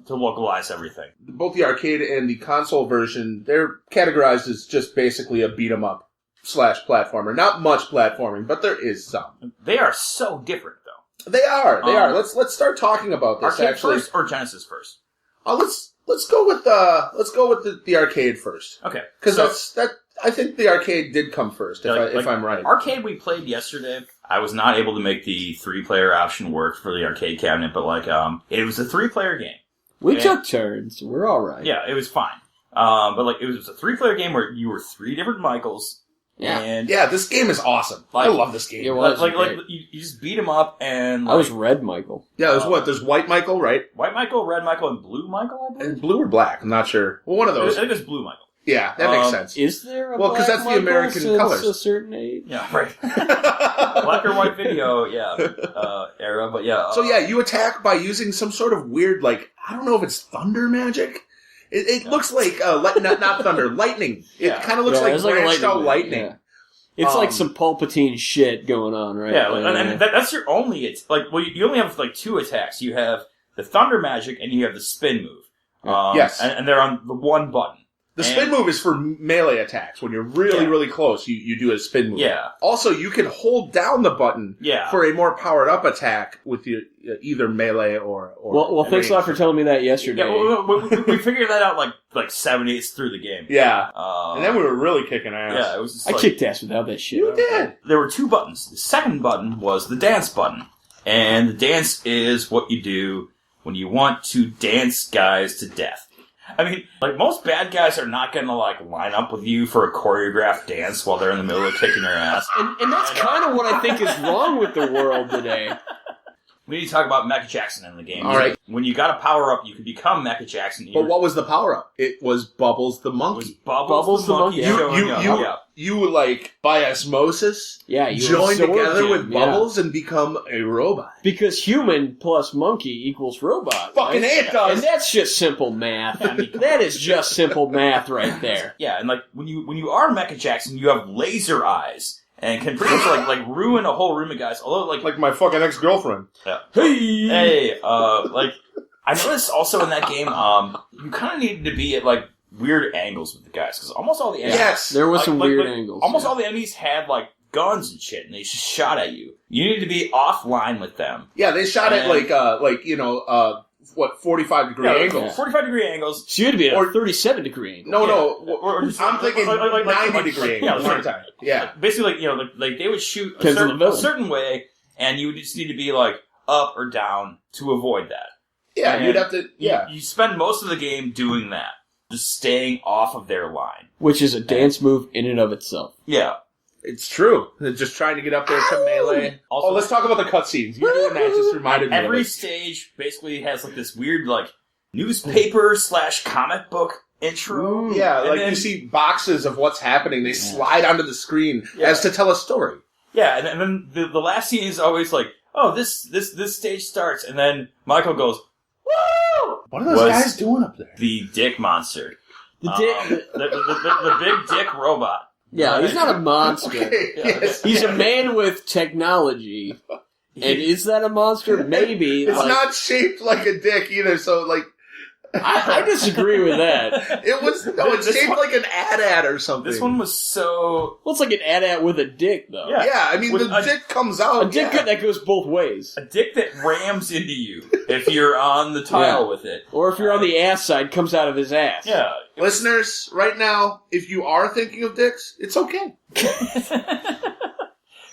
to localize everything. Both the arcade and the console version, they're categorized as just basically a beat 'em up / platformer. Not much platforming, but there is some. They are so different, though. They are. Let's start talking about this. Arcade actually, first or Genesis first? Let's go with the arcade first. Okay, because I think the arcade did come first. If I'm right, arcade we played yesterday. I was not able to make the 3-player option work for the arcade cabinet, but it was a 3-player game. We took turns. We're all right. Yeah, it was fine. But it was a 3-player game where you were 3 different Michaels. Yeah. And this game is awesome. I love this game. It was you just beat him up and... I was Red Michael. Yeah, there's White Michael, right? White Michael, Red Michael, and Blue Michael, I believe? And Blue or Black, I'm not sure. Well, one of those. I think it's Blue Michael. Yeah, that makes sense. Is there a Well, because that's the American since colors. a certain age? Yeah, right. Black or white video, era, but yeah. So you attack by using some sort of weird, I don't know if it's thunder magic. It looks like, not thunder, lightning. It kind of looks like branched out lightning. Yeah. It's like some Palpatine shit going on, right? Yeah, and that's your only... It's you only have 2 attacks. You have the thunder magic and you have the spin move. Yes. And they're on the one button. The spin move is for melee attacks. When you're really, really close, you do a spin move. Yeah. Also, you can hold down the button for a more powered-up attack with either melee or Well, thanks a lot for telling me that yesterday. Yeah, we figured that out like 7/8 through the game. Yeah. And then we were really kicking ass. Yeah, it was just I kicked ass without that shit. You did. There were 2 buttons. The second button was the dance button. And the dance is what you do when you want to dance guys to death. I mean, most bad guys are not going to, line up with you for a choreographed dance while they're in the middle of kicking your ass. And that's kind of what I think is wrong with the world today. We need to talk about Mecha Jackson in the game. All right. When you got a power-up, you could become Mecha Jackson. But what was the power-up? It was Bubbles the monkey. It was Bubbles the monkey showing up. You by osmosis, join together with Bubbles and become a robot. Because human plus monkey equals robot. Fucking it does. And that's just simple math. That is just simple math right there. Yeah, and when you are Mecha Jackson, you have laser eyes. And can pretty much ruin a whole room of guys. Although like my fucking ex-girlfriend. Yeah. Hey, I noticed also in that game, you kind of needed to be at weird angles with the guys because almost all the enemies. Yes, there was some weird angles. Almost all the enemies had guns and shit, and they just shot at you. You need to be offline with them. Yeah, they shot at 45-degree angles. Yeah. 45-degree angles. So you had to be at a 37-degree angle. No, I'm thinking 90-degree angles. Yeah. Basically, they would shoot a certain way, and you would just need to be, up or down to avoid that. Yeah, and you'd have to, You spend most of the game doing that. Just staying off of their line. Which is a dance move in and of itself. Yeah. It's true. They're just trying to get up there to melee. Also, let's talk about the cutscenes. You doing that just reminded me. Every stage basically has this weird newspaper / comic book intro. Yeah, then you see boxes of what's happening. They slide onto the screen as to tell a story. Yeah, and then the last scene is always this stage starts, and then Michael goes, "Woo!" What are those guys doing up there? The dick monster. The big dick robot. Yeah, he's not a monster. Okay, yes. He's a man with technology. And is that a monster? Maybe. It's not shaped like a dick either, so I disagree with that. It's shaped like an AT-AT or something. This one was so... Well, it's like an AT-AT with a dick, though. Yeah, I mean, the dick comes out. A dick that goes both ways. A dick that rams into you if you're on the tile with it. Or if you're on the ass side, comes out of his ass. Yeah. Listeners, right now, if you are thinking of dicks, it's okay.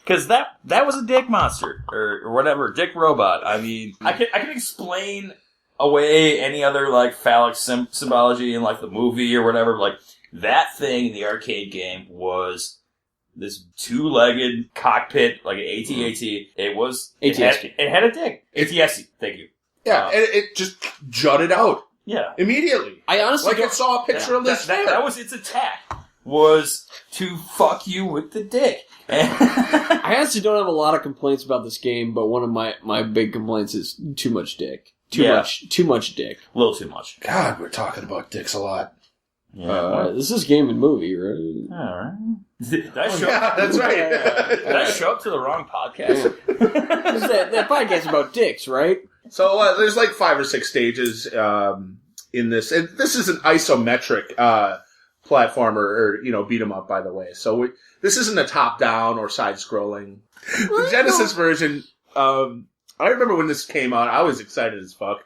Because that was a dick monster, or whatever, dick robot. I mean, I can explain away any other phallic symbology in the movie or whatever. That thing in the arcade game was this two-legged cockpit, like an AT-AT. It had a dick. AT-ST, thank you. Yeah, and it just jutted out. Yeah. Immediately. I honestly it saw a picture of this. That was its attack. Was to fuck you with the dick. I honestly don't have a lot of complaints about this game, but one of my big complaints is too much dick. Too much dick. A little too much. God, we're talking about dicks a lot. Yeah. This is game and movie, right? Alright. That's right. Did I show up to the wrong podcast? that podcast about dicks, right? So there's 5 or 6 stages in this. And this is an isometric platformer, or beat 'em up, by the way. So this isn't a top-down or side-scrolling. The Genesis version... I remember when this came out, I was excited as fuck.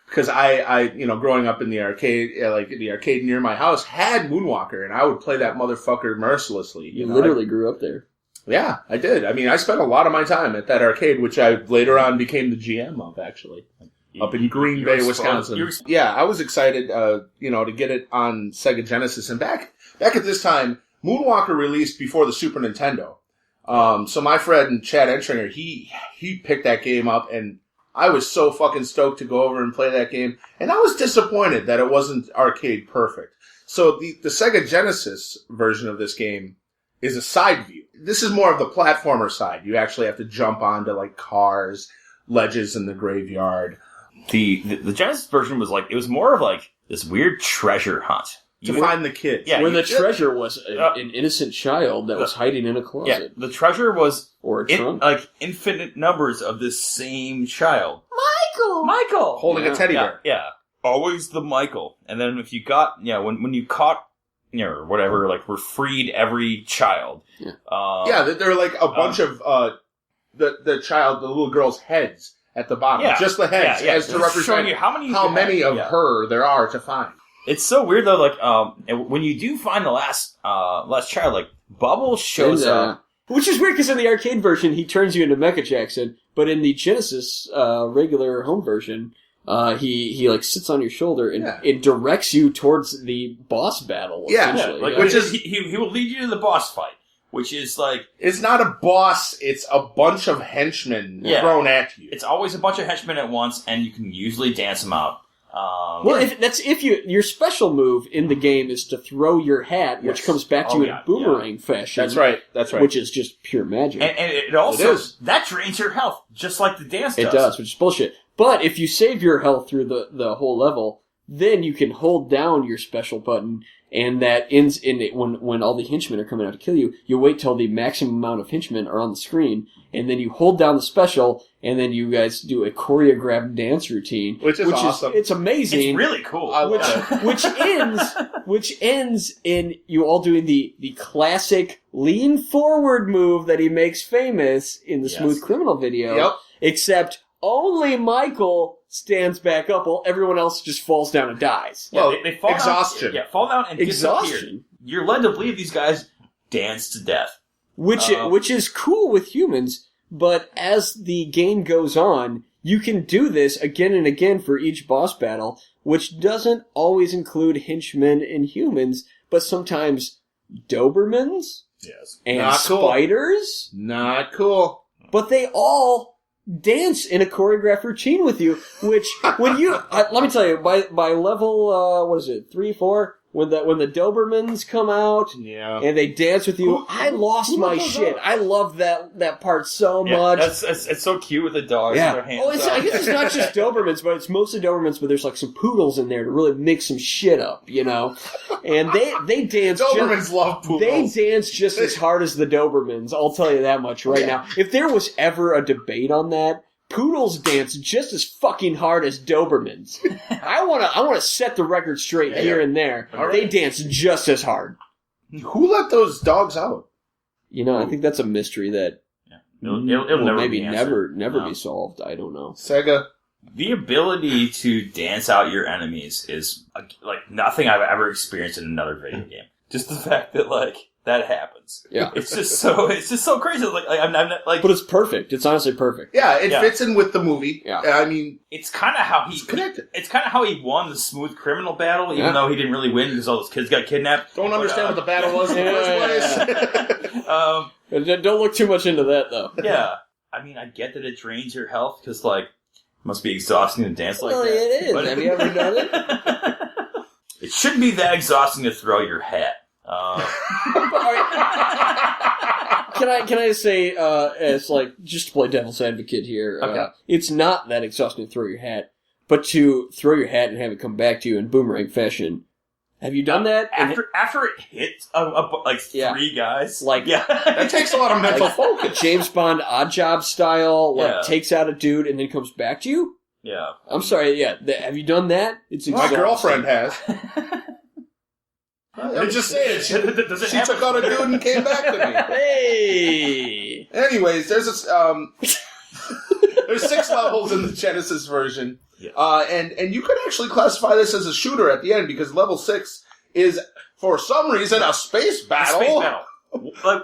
Because I growing up in the arcade, the arcade near my house had Moonwalker, and I would play that motherfucker mercilessly. You literally grew up there. Yeah, I did. I mean, I spent a lot of my time at that arcade, which I later on became the GM of, actually. Up in Green Bay, Wisconsin. Yeah, I was excited, to get it on Sega Genesis. And back at this time, Moonwalker released before the Super Nintendo. So my friend Chad Entringer, he picked that game up, and I was so fucking stoked to go over and play that game. And I was disappointed that it wasn't arcade perfect. So the Sega Genesis version of this game is a side view. This is more of the platformer side. You actually have to jump onto cars, ledges in the graveyard. The Genesis version was it was more of this weird treasure hunt. To find the kids. Yeah, when the treasure was an innocent child that was hiding in a closet. Yeah, the treasure was or a trunk. Infinite numbers of this same child. Michael! Holding a teddy bear. Yeah. Always the Michael. And then if you got, when you caught, or whatever, were freed every child. Yeah. There are a bunch of, the little girl's heads at the bottom. Yeah, just the heads, as to represent you how many of her there are to find. It's so weird though, when you do find the last child, Bubble shows up. Which is weird because in the arcade version, he turns you into Mecha Jackson, but in the Genesis, regular home version, he sits on your shoulder and it directs you towards the boss battle. Yeah, which is, he will lead you to the boss fight. Which is it's not a boss, it's a bunch of henchmen thrown at you. It's always a bunch of henchmen at once, and you can usually dance them out. Your special move in the game is to throw your hat, which comes back to you in boomerang fashion. That's right. Which is just pure magic. And it also, that drains your health, just like the dance does. It does, which is bullshit. But if you save your health through the whole level, then you can hold down your special button and that ends in it when all the henchmen are coming out to kill you. You wait till the maximum amount of henchmen are on the screen, and then you hold down the special, and then you guys do a choreographed dance routine, which is awesome. It's amazing. It's really cool. Which ends in you all doing the classic lean forward move that he makes famous in the Smooth Criminal video. Yep. Except only Michael stands back up while everyone else just falls down and dies. Yeah, well, they fall exhaustion. Down, fall down and disappear. You're led to believe these guys dance to death. Which is cool with humans, but as the game goes on, you can do this again and again for each boss battle, which doesn't always include henchmen and humans, but sometimes Dobermans and Not cool. spiders. Not cool. But they all dance in a choreographed routine with you, which when you let me tell you, by level 3, 4, when the Dobermans come out and they dance with you, I lost my shit. I love that part so much. It's so cute with the dogs with their hands I guess it's not just Dobermans, but it's mostly Dobermans, but there's like some poodles in there to really mix some shit up, you know? And they dance Dobermans love poodles. They dance just as hard as the Dobermans, I'll tell you that much right now. If there was ever a debate on that, poodles dance just as fucking hard as Dobermans. I wanna set the record straight here and there. Right. They dance just as hard. Who let those dogs out? You know, I think that's a mystery that it'll never maybe be answered. never be solved. I don't know. Sega. The ability to dance out your enemies is like nothing I've ever experienced in another video game. Just the fact that that happens. Yeah. It's just so crazy. I'm not But it's perfect. It's honestly perfect. Yeah, it fits in with the movie. Yeah. I mean, it's kind of how he's connected. It's kind of how he won the Smooth Criminal battle, even though he didn't really win because all those kids got kidnapped. Don't understand what the battle was in the first place. Don't look too much into that, though. Yeah. I mean, I get that it drains your health because, it must be exhausting to dance like that. Well, it is. But Have you ever done it? It shouldn't be that exhausting to throw your hat. Can I say, as just to play devil's advocate here, it's not that exhausting to throw your hat, but to throw your hat and have it come back to you in boomerang fashion. Have you done that? After it hits three guys? That takes a lot of mental focus. James Bond Odd Job style, takes out a dude and then comes back to you? Yeah. I'm sorry, have you done that? It's exhausting. My girlfriend has. I'm just saying, she took out a dude and came back to me. Hey! Anyways, there's there's 6 levels in the Genesis version. Yeah. And you could actually classify this as a shooter at the end because level 6 is, for some reason, a space battle. A space battle.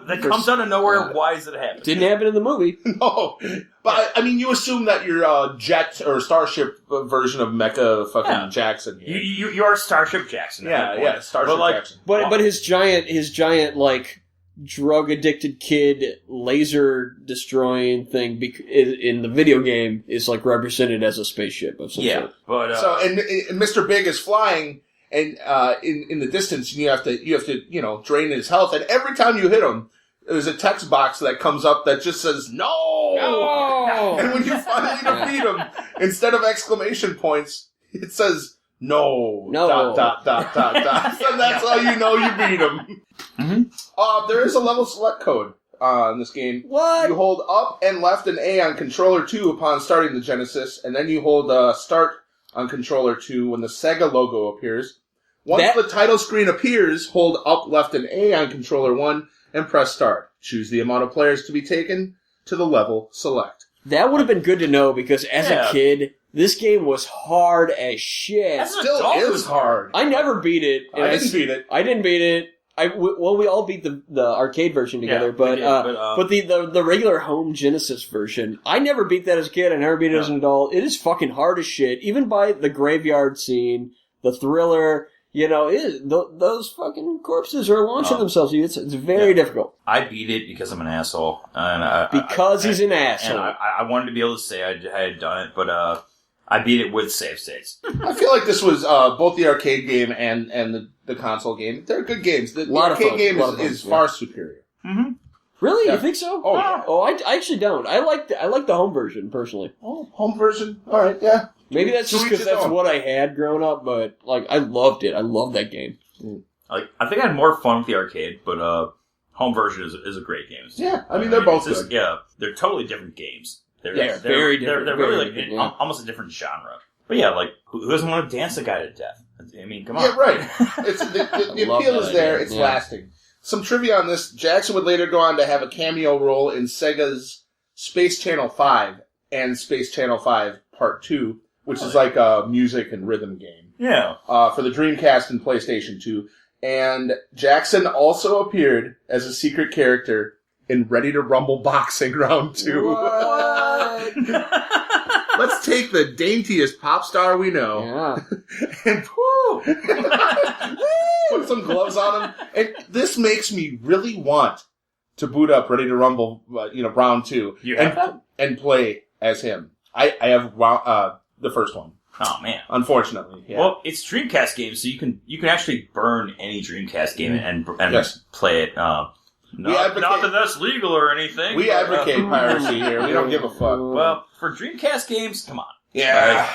That comes out of nowhere. Why is it happening? Didn't happen in the movie. No. But, I mean, you assume that your jet or starship version of Mecha fucking Jackson. You are Starship Jackson. Yeah, Starship Jackson. But his giant, drug-addicted kid laser-destroying thing in the video game is, represented as a spaceship of some sort. But, and Mr. Big is flying... And in the distance, you have to drain his health. And every time you hit him, there's a text box that comes up that just says "No." And when you finally defeat him, instead of exclamation points, it says "No." No. ... And that's how you know you beat him. Mm-hmm. There is a level select code in this game. What? You hold up and left and A on controller 2 upon starting the Genesis, and then you hold start on controller 2 when the Sega logo appears. Once the title screen appears, hold up, left, and A on controller 1 and press start. Choose the amount of players to be taken to the level select. That would have been good to know because as a kid, this game was hard as shit. It still is hard. I never beat it. I didn't beat it. I didn't beat it. We all beat the arcade version together, but the regular home Genesis version, I never beat that as a kid. I never beat it as an adult. It is fucking hard as shit. Even by the graveyard scene, the thriller, those fucking corpses are launching themselves. It's very difficult. I beat it because I'm an asshole, and he's an asshole. And I wanted to be able to say I had done it, but I beat it with save states. I feel like this was both the arcade game and the console game. They're good games. The arcade game is far superior. Mm-hmm. Really? Yeah. You think so? Oh, yeah. Oh, I actually don't. I like the home version, personally. Oh, home version? Alright, yeah. Maybe that's just because that's what I had growing up, but, I loved it. I loved that game. Like, I think I had more fun with the arcade, but home version is a great game. Yeah, I mean, they're both good. Yeah, they're totally different games. They're very different. They're really almost a different genre. But yeah, like, who doesn't want to dance a guy to death? I mean, come on. Yeah, right. It's the appeal is there. It's lasting. Some trivia on this. Jackson would later go on to have a cameo role in Sega's Space Channel 5 and Space Channel 5 Part 2, which is like a music and rhythm game. Yeah. For the Dreamcast and PlayStation 2. And Jackson also appeared as a secret character in Ready to Rumble Boxing Round 2. What? Let's take the daintiest pop star we know and put some gloves on him. And this makes me really want to boot up Ready to Rumble, Round 2 and play as him. I have the first one. Oh man! Unfortunately, yeah. Well, it's Dreamcast games, so you can actually burn any Dreamcast game and play it. Not that that's legal or anything. We advocate piracy here. We don't give a fuck. Well, for Dreamcast games, come on. Yeah.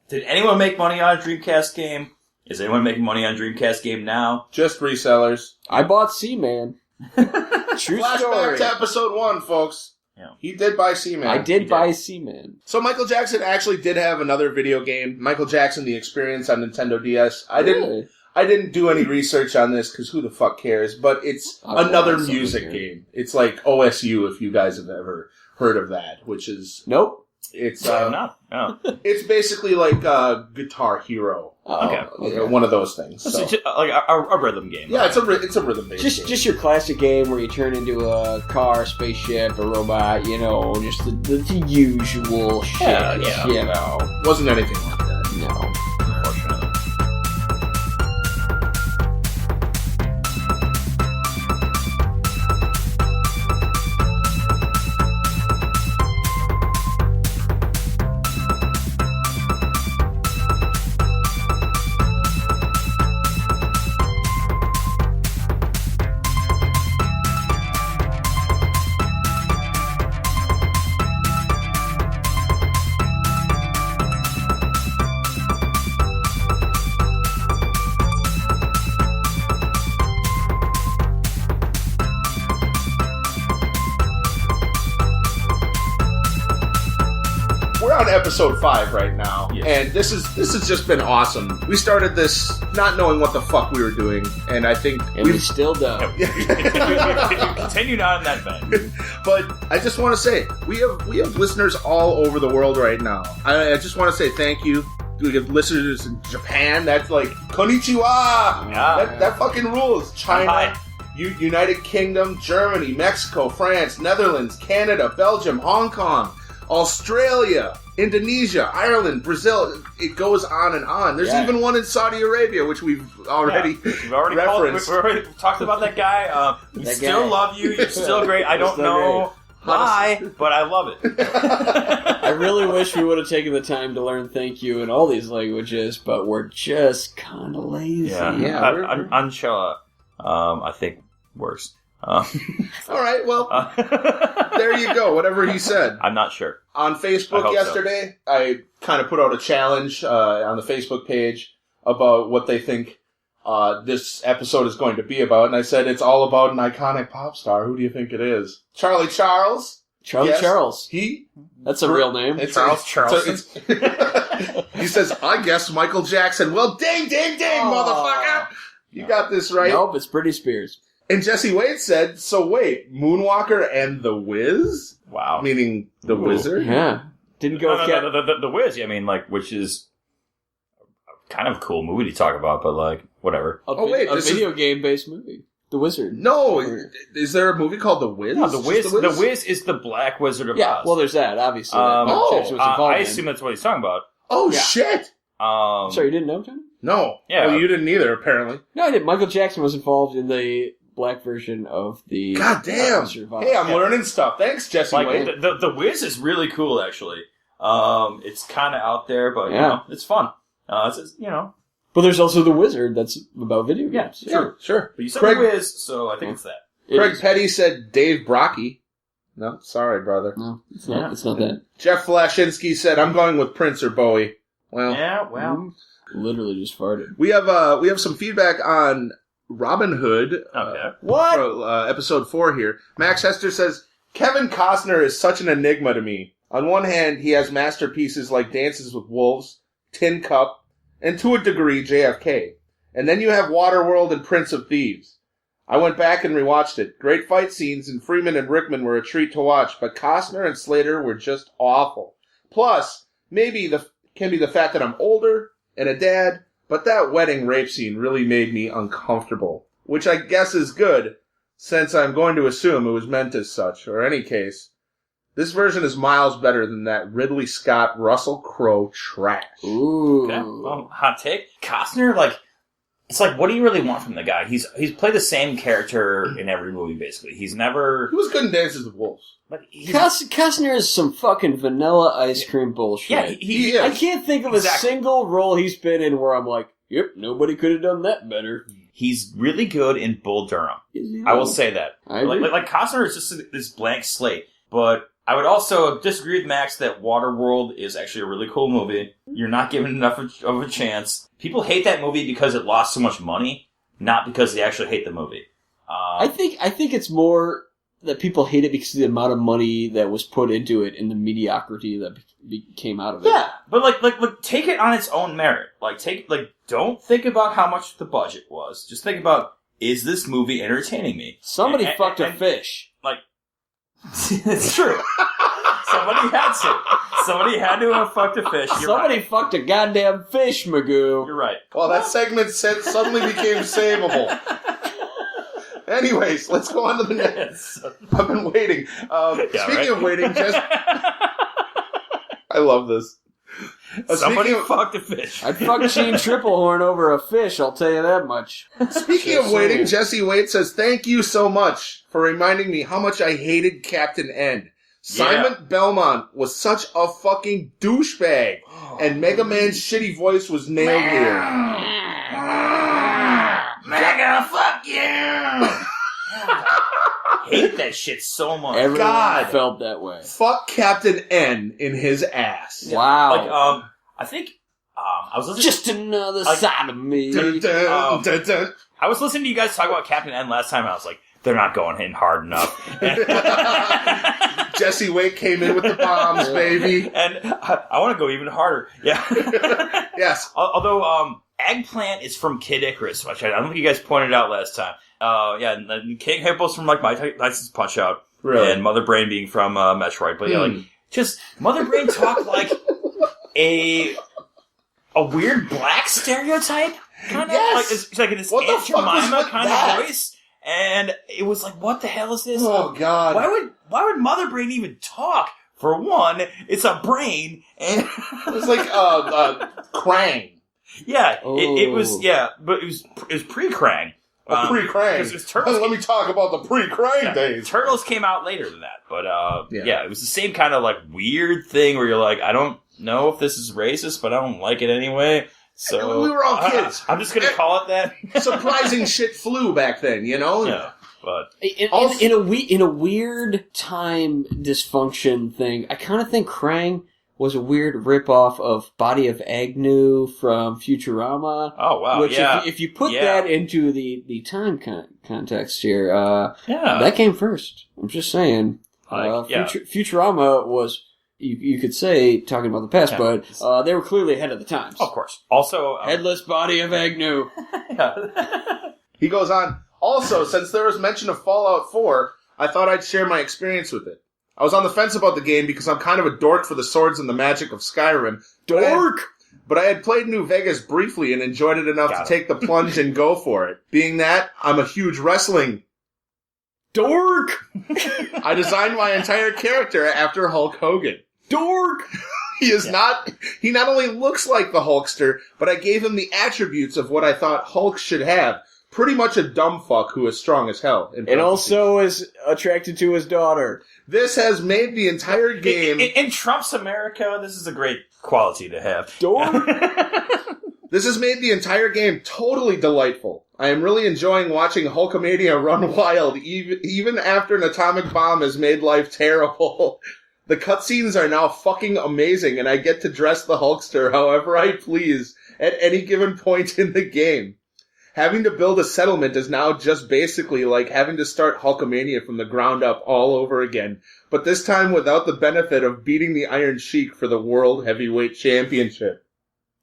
Did anyone make money on a Dreamcast game? Is anyone making money on a Dreamcast game now? Just resellers. I bought Seaman. True Flashback story. to episode 1, folks. Yeah. He did buy Seaman. I did buy Seaman. So Michael Jackson actually did have another video game, Michael Jackson: The Experience on Nintendo DS. I didn't do any research on this because who the fuck cares? But it's another music game. It's like OSU, if you guys have ever heard of that, which is nope. It's not. No. It's basically like Guitar Hero. Okay. One of those things. So. It's like a rhythm game. Yeah, it's a rhythm based game. Just your classic game where you turn into a car, spaceship, a robot. Just the usual shit. Yeah. Wasn't anything like that. No. Episode 5 right now, and this has just been awesome. We started this not knowing what the fuck we were doing, and I think we still don't. Continued on in that vein. But I just want to say we have listeners all over the world right now. I just want to say thank you. We have listeners in Japan. That's like konnichiwa. That fucking rules. China, United Kingdom, Germany, Mexico, France, Netherlands, Canada, Belgium, Hong Kong, Australia, Indonesia, Ireland, Brazil. It goes on and on. There's even one in Saudi Arabia, which we've already referenced. We've already talked about that guy. We still love you. You're still great. I don't know why, but I love it. I really wish we would have taken the time to learn thank you in all these languages, but we're just kind of lazy. Anshala, I think works. All right, well, there you go. Whatever he said. I'm not sure. On Facebook yesterday, I kind of put out a challenge on the Facebook page about what they think this episode is going to be about, and I said it's all about an iconic pop star. Who do you think it is? Charlie Charles. Charles. That's a real name. Charles Charleston. He says, I guess Michael Jackson. Well, ding, motherfucker. You got this right. Nope, it's Britney Spears. And Jesse Wade said, so wait, Moonwalker and The Wiz? Wow. Meaning The Wizard? Yeah. Didn't go with The Wiz, I mean, like, which is kind of a cool movie to talk about, but, like, whatever. A video game-based movie. The Wizard. No, is there a movie called The Wiz? No, The Wiz is the Black Wizard of Oz. Yeah, well, there's that, obviously. I assume that's what he's talking about. Oh, shit! Sorry, you didn't know, Tony? No. Yeah. Well, you didn't either, apparently. No, I didn't. Michael Jackson was involved in the black version of the... God damn! Hey, I'm learning stuff. Thanks, Jesse Wade. The Wiz is really cool, actually. It's kind of out there, but, it's fun. But there's also The Wizard that's about video games. Yeah, sure. But you said The Wiz, so I think it's that. Craig Petty said Dave Brocky. No, sorry, brother. No, it's not that. Jeff Flashinsky said, I'm going with Prince or Bowie. Well, Yeah, well. Literally just farted. We have some feedback on Robin Hood. Okay. What? For, episode 4 here. Max Hester says, Kevin Costner is such an enigma to me. On one hand, he has masterpieces like Dances with Wolves, Tin Cup, and to a degree, JFK. And then you have Waterworld and Prince of Thieves. I went back and rewatched it. Great fight scenes, and Freeman and Rickman were a treat to watch, but Costner and Slater were just awful. Plus, maybe can be the fact that I'm older and a dad, but that wedding rape scene really made me uncomfortable. Which I guess is good, since I'm going to assume it was meant as such, or any case. This version is miles better than that Ridley Scott, Russell Crowe trash. Ooh. Okay. Well, hot take. Costner, it's like, what do you really want from the guy? He's played the same character in every movie, basically. He's never... He was good in Dances with Wolves. But Costner is some fucking vanilla ice cream bullshit. Yeah, he is. I can't think of a single role he's been in where I'm like, yep, nobody could have done that better. He's really good in Bull Durham. I will say that. I agree. Like Costner is just this blank slate. But I would also disagree with Max that Waterworld is actually a really cool movie. You're not given enough of a chance. People hate that movie because it lost so much money, not because they actually hate the movie. I think it's more that people hate it because of the amount of money that was put into it and the mediocrity that came out of it. Yeah, but like, take it on its own merit. Don't think about how much the budget was. Just think about, is this movie entertaining me? Somebody fucked a fish. It's true. Somebody had to. Somebody had to have fucked a fish. Somebody fucked a goddamn fish, Magoo. You're right. Well, that segment suddenly became savable. Anyways, let's go on to the next. I've been waiting. Speaking of waiting, I love this. Somebody fucked a fish. I'd fuck Gene Triplehorn over a fish, I'll tell you that much. Speaking of waiting, Jesse Wade says, thank you so much for reminding me how much I hated Captain N. Simon Belmont was such a fucking douchebag, and Mega Man's shitty voice was nailed here. Mega, fuck you! Hate that shit so much. Everyone felt that way. Fuck Captain N in his ass. Wow. I think, I was listening... Just another side of me. I was listening to you guys talk about Captain N last time, and I was like, they're not going in hard enough. Jesse Wake came in with the bombs, baby. And I want to go even harder. Yeah. Yes. Although, Eggplant is from Kid Icarus, which I don't think you guys pointed out last time. And King Hippo's from, My License Punch-Out. Really? And Mother Brain being from Metroid. But, just Mother Brain talked like a weird black stereotype, kind of. Yes! It's like this Aunt Jemima kind of voice. And it was like, what the hell is this? Oh, God. Why would Mother Brain even talk? For one, it's a brain, and it was like Krang. Yeah, it was. Yeah, but it was pre-Krang. Pre-Krang. Let me talk about the pre-Krang days. Turtles came out later than that, but it was the same kind of weird thing where you're like, I don't know if this is racist, but I don't like it anyway. So we were all kids. I'm just gonna call it that. Surprising shit flew back then, you know. Yeah, but in a weird time dysfunction thing, I kind of think Krang was a weird ripoff of Body of Agnew from Futurama. Oh wow! Which if you put that into the time context here, that came first. I'm just saying. Futurama was. You could say, talking about the past, but they were clearly ahead of the times. Of course. Also... Headless Body of Agnew. He goes on, also, since there was mention of Fallout 4, I thought I'd share my experience with it. I was on the fence about the game because I'm kind of a dork for the swords and the magic of Skyrim. Dork! But I had played New Vegas briefly and enjoyed it enough to take the plunge and go for it. Being that, I'm a huge wrestling... Dork! I designed my entire character after Hulk Hogan. Dork! He not only looks like the Hulkster, but I gave him the attributes of what I thought Hulk should have. Pretty much a dumb fuck who is strong as hell. And also is attracted to his daughter. This has made the entire game... In Trump's America, this is a great quality to have. Dork! This has made the entire game totally delightful. I am really enjoying watching Hulkamania run wild, even after an atomic bomb has made life terrible. The cutscenes are now fucking amazing, and I get to dress the Hulkster however I please at any given point in the game. Having to build a settlement is now just basically like having to start Hulkamania from the ground up all over again, but this time without the benefit of beating the Iron Sheik for the World Heavyweight Championship.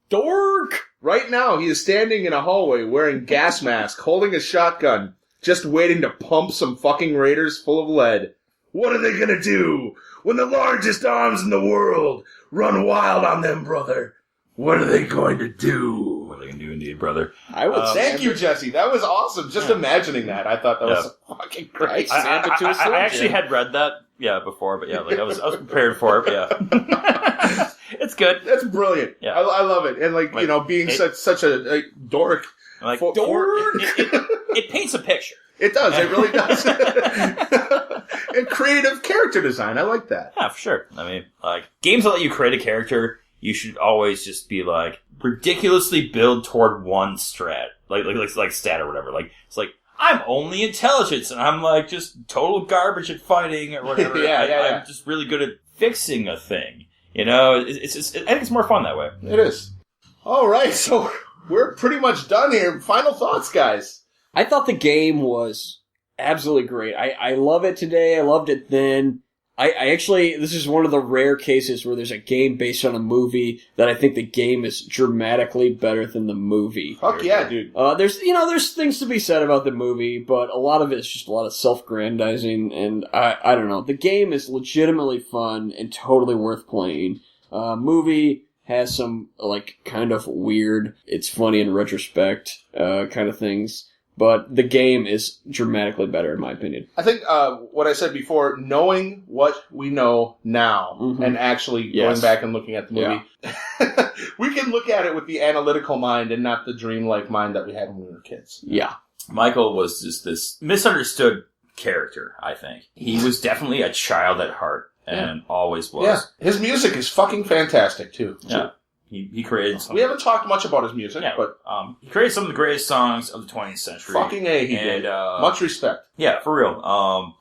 Dork! Right now, he is standing in a hallway wearing gas mask, holding a shotgun, just waiting to pump some fucking raiders full of lead. What are they gonna do when the largest arms in the world run wild on them, brother? What are they going to do? What are they going to do indeed, brother? I would Thank you, Jesse. That was awesome. Just imagining that, I thought that was fucking great. I actually had read that, before, but I was prepared for it, but yeah. It's good. That's brilliant. Yeah. I love it. And being such a dork. Dork! It paints a picture. It does. It really does. And creative character design. I like that. Yeah, for sure. I mean, games that let you create a character, you should always just be ridiculously build toward one strat, like stat or whatever. It's I'm only intelligence, and I'm just total garbage at fighting or whatever. I'm just really good at fixing a thing. I think it's more fun that way. It is. All right, so we're pretty much done here. Final thoughts, guys. I thought the game was absolutely great. I love it today. I loved it then. I actually, this is one of the rare cases where there's a game based on a movie that I think the game is dramatically better than the movie. Fuck yeah, dude. There's things to be said about the movie, but a lot of it is just a lot of self-grandizing, and I don't know. The game is legitimately fun and totally worth playing. Movie has some, kind of weird, it's funny in retrospect, kind of things. But the game is dramatically better, in my opinion. I think what I said before, knowing what we know now, and actually going back and looking at the movie, we can look at it with the analytical mind and not the dreamlike mind that we had when we were kids. Yeah. Michael was just this misunderstood character, I think. He was definitely a child at heart, and always was. Yeah. His music is fucking fantastic, too. Yeah. He created some... We haven't talked much about his music, but... he created some of the greatest songs of the 20th century. Fucking A, he did. Much respect. Yeah, for real.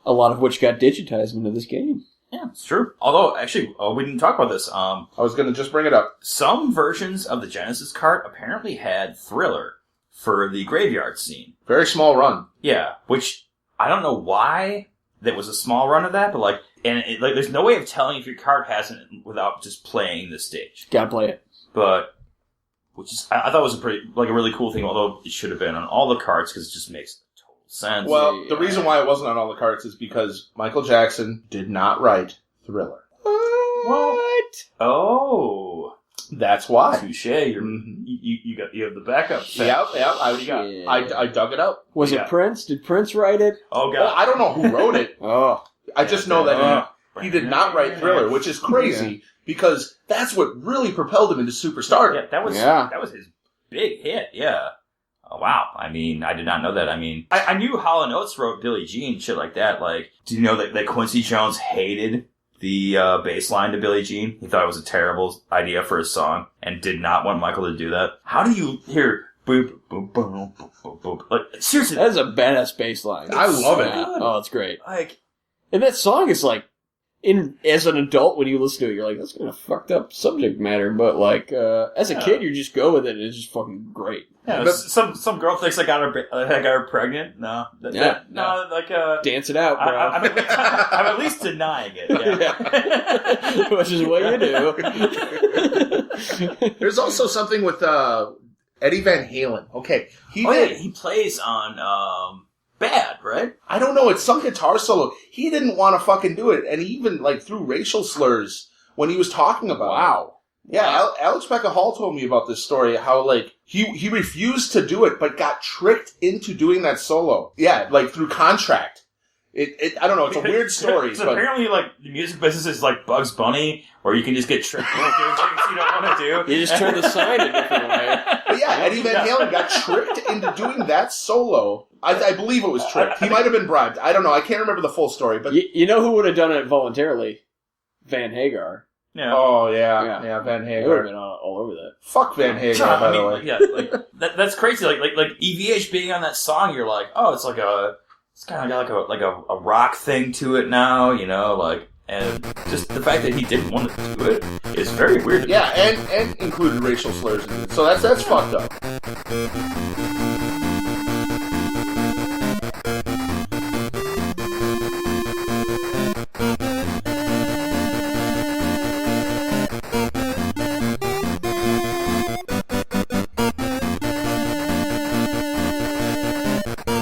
A lot of which got digitized into this game. Yeah, it's true. Although, actually, we didn't talk about this. I was going to just bring it up. Some versions of the Genesis cart apparently had Thriller for the graveyard scene. Very small run. Yeah, which I don't know why that was a small run of that, but there's no way of telling if your card hasn't without just playing the stage. Gotta play it. But, which is, I thought was a really cool thing, although it should have been on all the cards because it just makes total sense. Well, the reason why it wasn't on all the cards is because Michael Jackson did not write Thriller. What? Oh. That's why. Touche. You have the backup. Yeah. I dug it up. Was it Prince? Did Prince write it? Oh, God. Well, I don't know who wrote it. I just know that he did not write Thriller, which is crazy. Because that's what really propelled him into superstardom. Yeah, that was his big hit, yeah. Oh, wow. I mean, I did not know that. I mean, I knew Hall & Oates wrote Billie Jean, shit like that. Do you know that Quincy Jones hated the bass line to Billie Jean? He thought it was a terrible idea for a song and did not want Michael to do that. How do you hear boop, boop, boop, boop, boop, boop? Seriously. That is a badass bass line. I love it. Oh, it's great. And that song is as an adult, when you listen to it, you're like, that's kind of fucked up subject matter. But as a kid, you just go with it, and it's just fucking great. Yeah, some girl thinks I got her pregnant. No, dance it out, bro. I'm at least denying it. Yeah. Which is what you do. There's also something with Eddie Van Halen. Okay, he plays on. Bad, right? I don't know. It's some guitar solo. He didn't want to fucking do it, and he even threw racial slurs when he was talking about it. Wow. Yeah, Alex Becca Hall told me about this story, how, he refused to do it, but got tricked into doing that solo. Yeah, through contract. I don't know, it's a weird story. So apparently, the music business is like Bugs Bunny, where you can just get tricked into doing things you don't want to do. You just turn the sign a different way. But yeah, Eddie Van Halen got tricked into doing that solo. I believe it was tricked. He might have been bribed. I don't know. I can't remember the full story. But you know who would have done it voluntarily? Van Hagar. Yeah. Oh, yeah, Van Hagar. They would have been all over that. Fuck Van Hagar, by the way. Yeah, that's crazy. Like EVH being on that song, you're like, oh, it's kind of got like a rock thing to it now, And just the fact that he didn't want to do it is very weird to me. Yeah, and included racial slurs in it. So that's fucked up.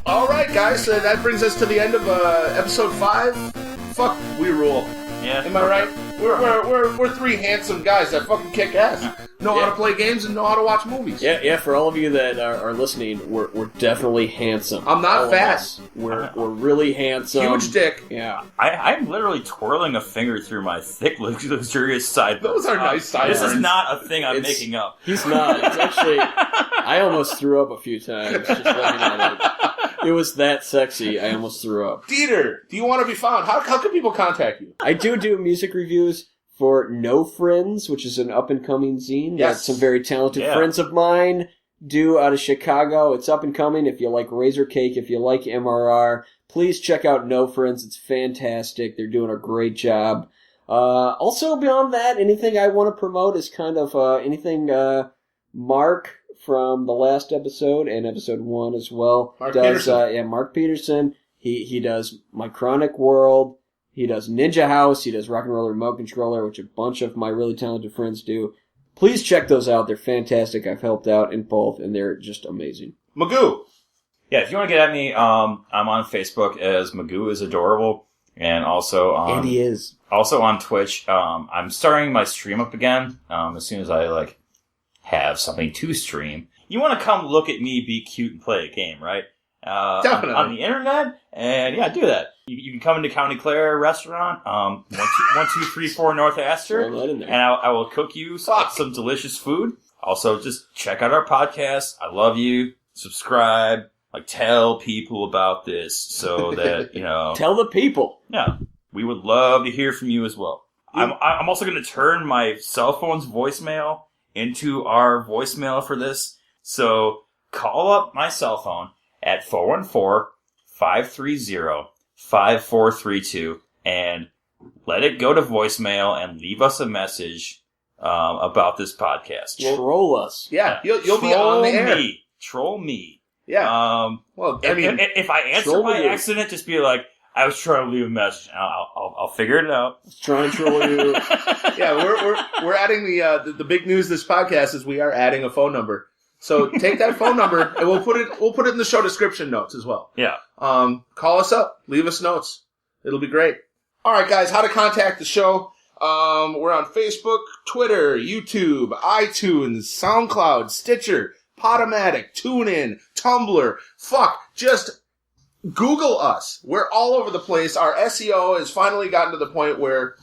Alright guys, so that brings us to the end of episode 5. Fuck, we rule. Yeah. Am I right? We're three handsome guys that fucking kick ass. Know how to play games and know how to watch movies. Yeah. For all of you that are listening, we're definally handsome. I'm not fat. We're really handsome. Huge dick. Yeah. I'm literally twirling a finger through my thick, luxurious sideburns. Those are nice sideburns. This is not a thing I'm making up. He's not. It's actually... I almost threw up a few times just looking at it. It was that sexy, I almost threw up. Dieter, do you want to be found? How can people contact you? I do music reviews for No Friends, which is an up-and-coming zine that some very talented friends of mine do out of Chicago. It's up and coming. If you like Razor Cake, if you like MRR, please check out No Friends. It's fantastic. They're doing a great job. Also, beyond that, anything I want to promote is kind of anything Mark from the last episode and episode 1 as well. Mark Peterson. Mark Peterson. He does My Chronic World. He does Ninja House. He does Rock and Roll Remote Controller, which a bunch of my really talented friends do. Please check those out. They're fantastic. I've helped out in both, and they're just amazing. Magoo. Yeah, if you want to get at me, I'm on Facebook as Magoo is Adorable, and also And he is. Also on Twitch. I'm starting my stream up again as soon as I have something to stream. You want to come look at me be cute and play a game, right? Definitely. On the internet, and do that. You can come into County Clare restaurant, 1234 North Astor, and I will cook you some delicious food. Also, just check out our podcast. I love you. Subscribe. Tell people about this so that, Tell the people. Yeah. We would love to hear from you as well. I'm also going to turn my cell phone's voicemail into our voicemail for this. So call up my cell phone at 414-530-5432 and let it go to voicemail and leave us a message about this podcast. Troll us. Yeah, you'll be on the air. Troll me. Yeah. If I answer by accident, just be like, I was trying to leave a message. I'll figure it out. Trying to troll you. Yeah, we're adding the big news this podcast is we are adding a phone number. So take that phone number and we'll put it in the show description notes as well. Yeah. Call us up, leave us notes. It'll be great. All right, guys, how to contact the show? We're on Facebook, Twitter, YouTube, iTunes, SoundCloud, Stitcher, Podomatic, TuneIn, Tumblr. Just Google us. We're all over the place. Our SEO has finally gotten to the point where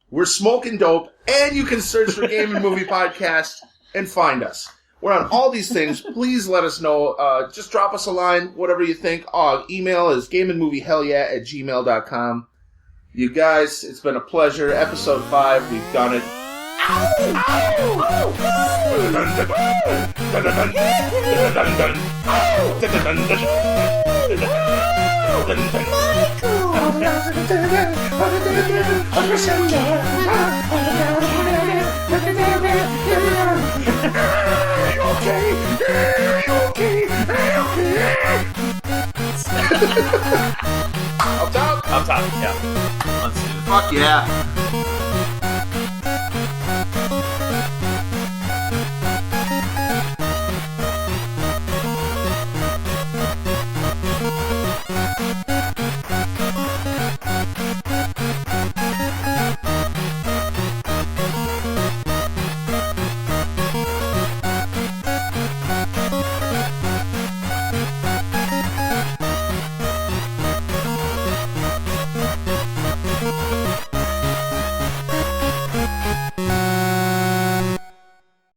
we're smoking dope, and you can search for Game and Movie Podcast and find us. We're on all these things. Please let us know. Just drop us a line, whatever you think. Email is gameandmoviehellyat@gmail.com. You guys, it's been a pleasure. Episode 5, we've done it. Up top? Up top, yeah. Let's do it. Fuck yeah.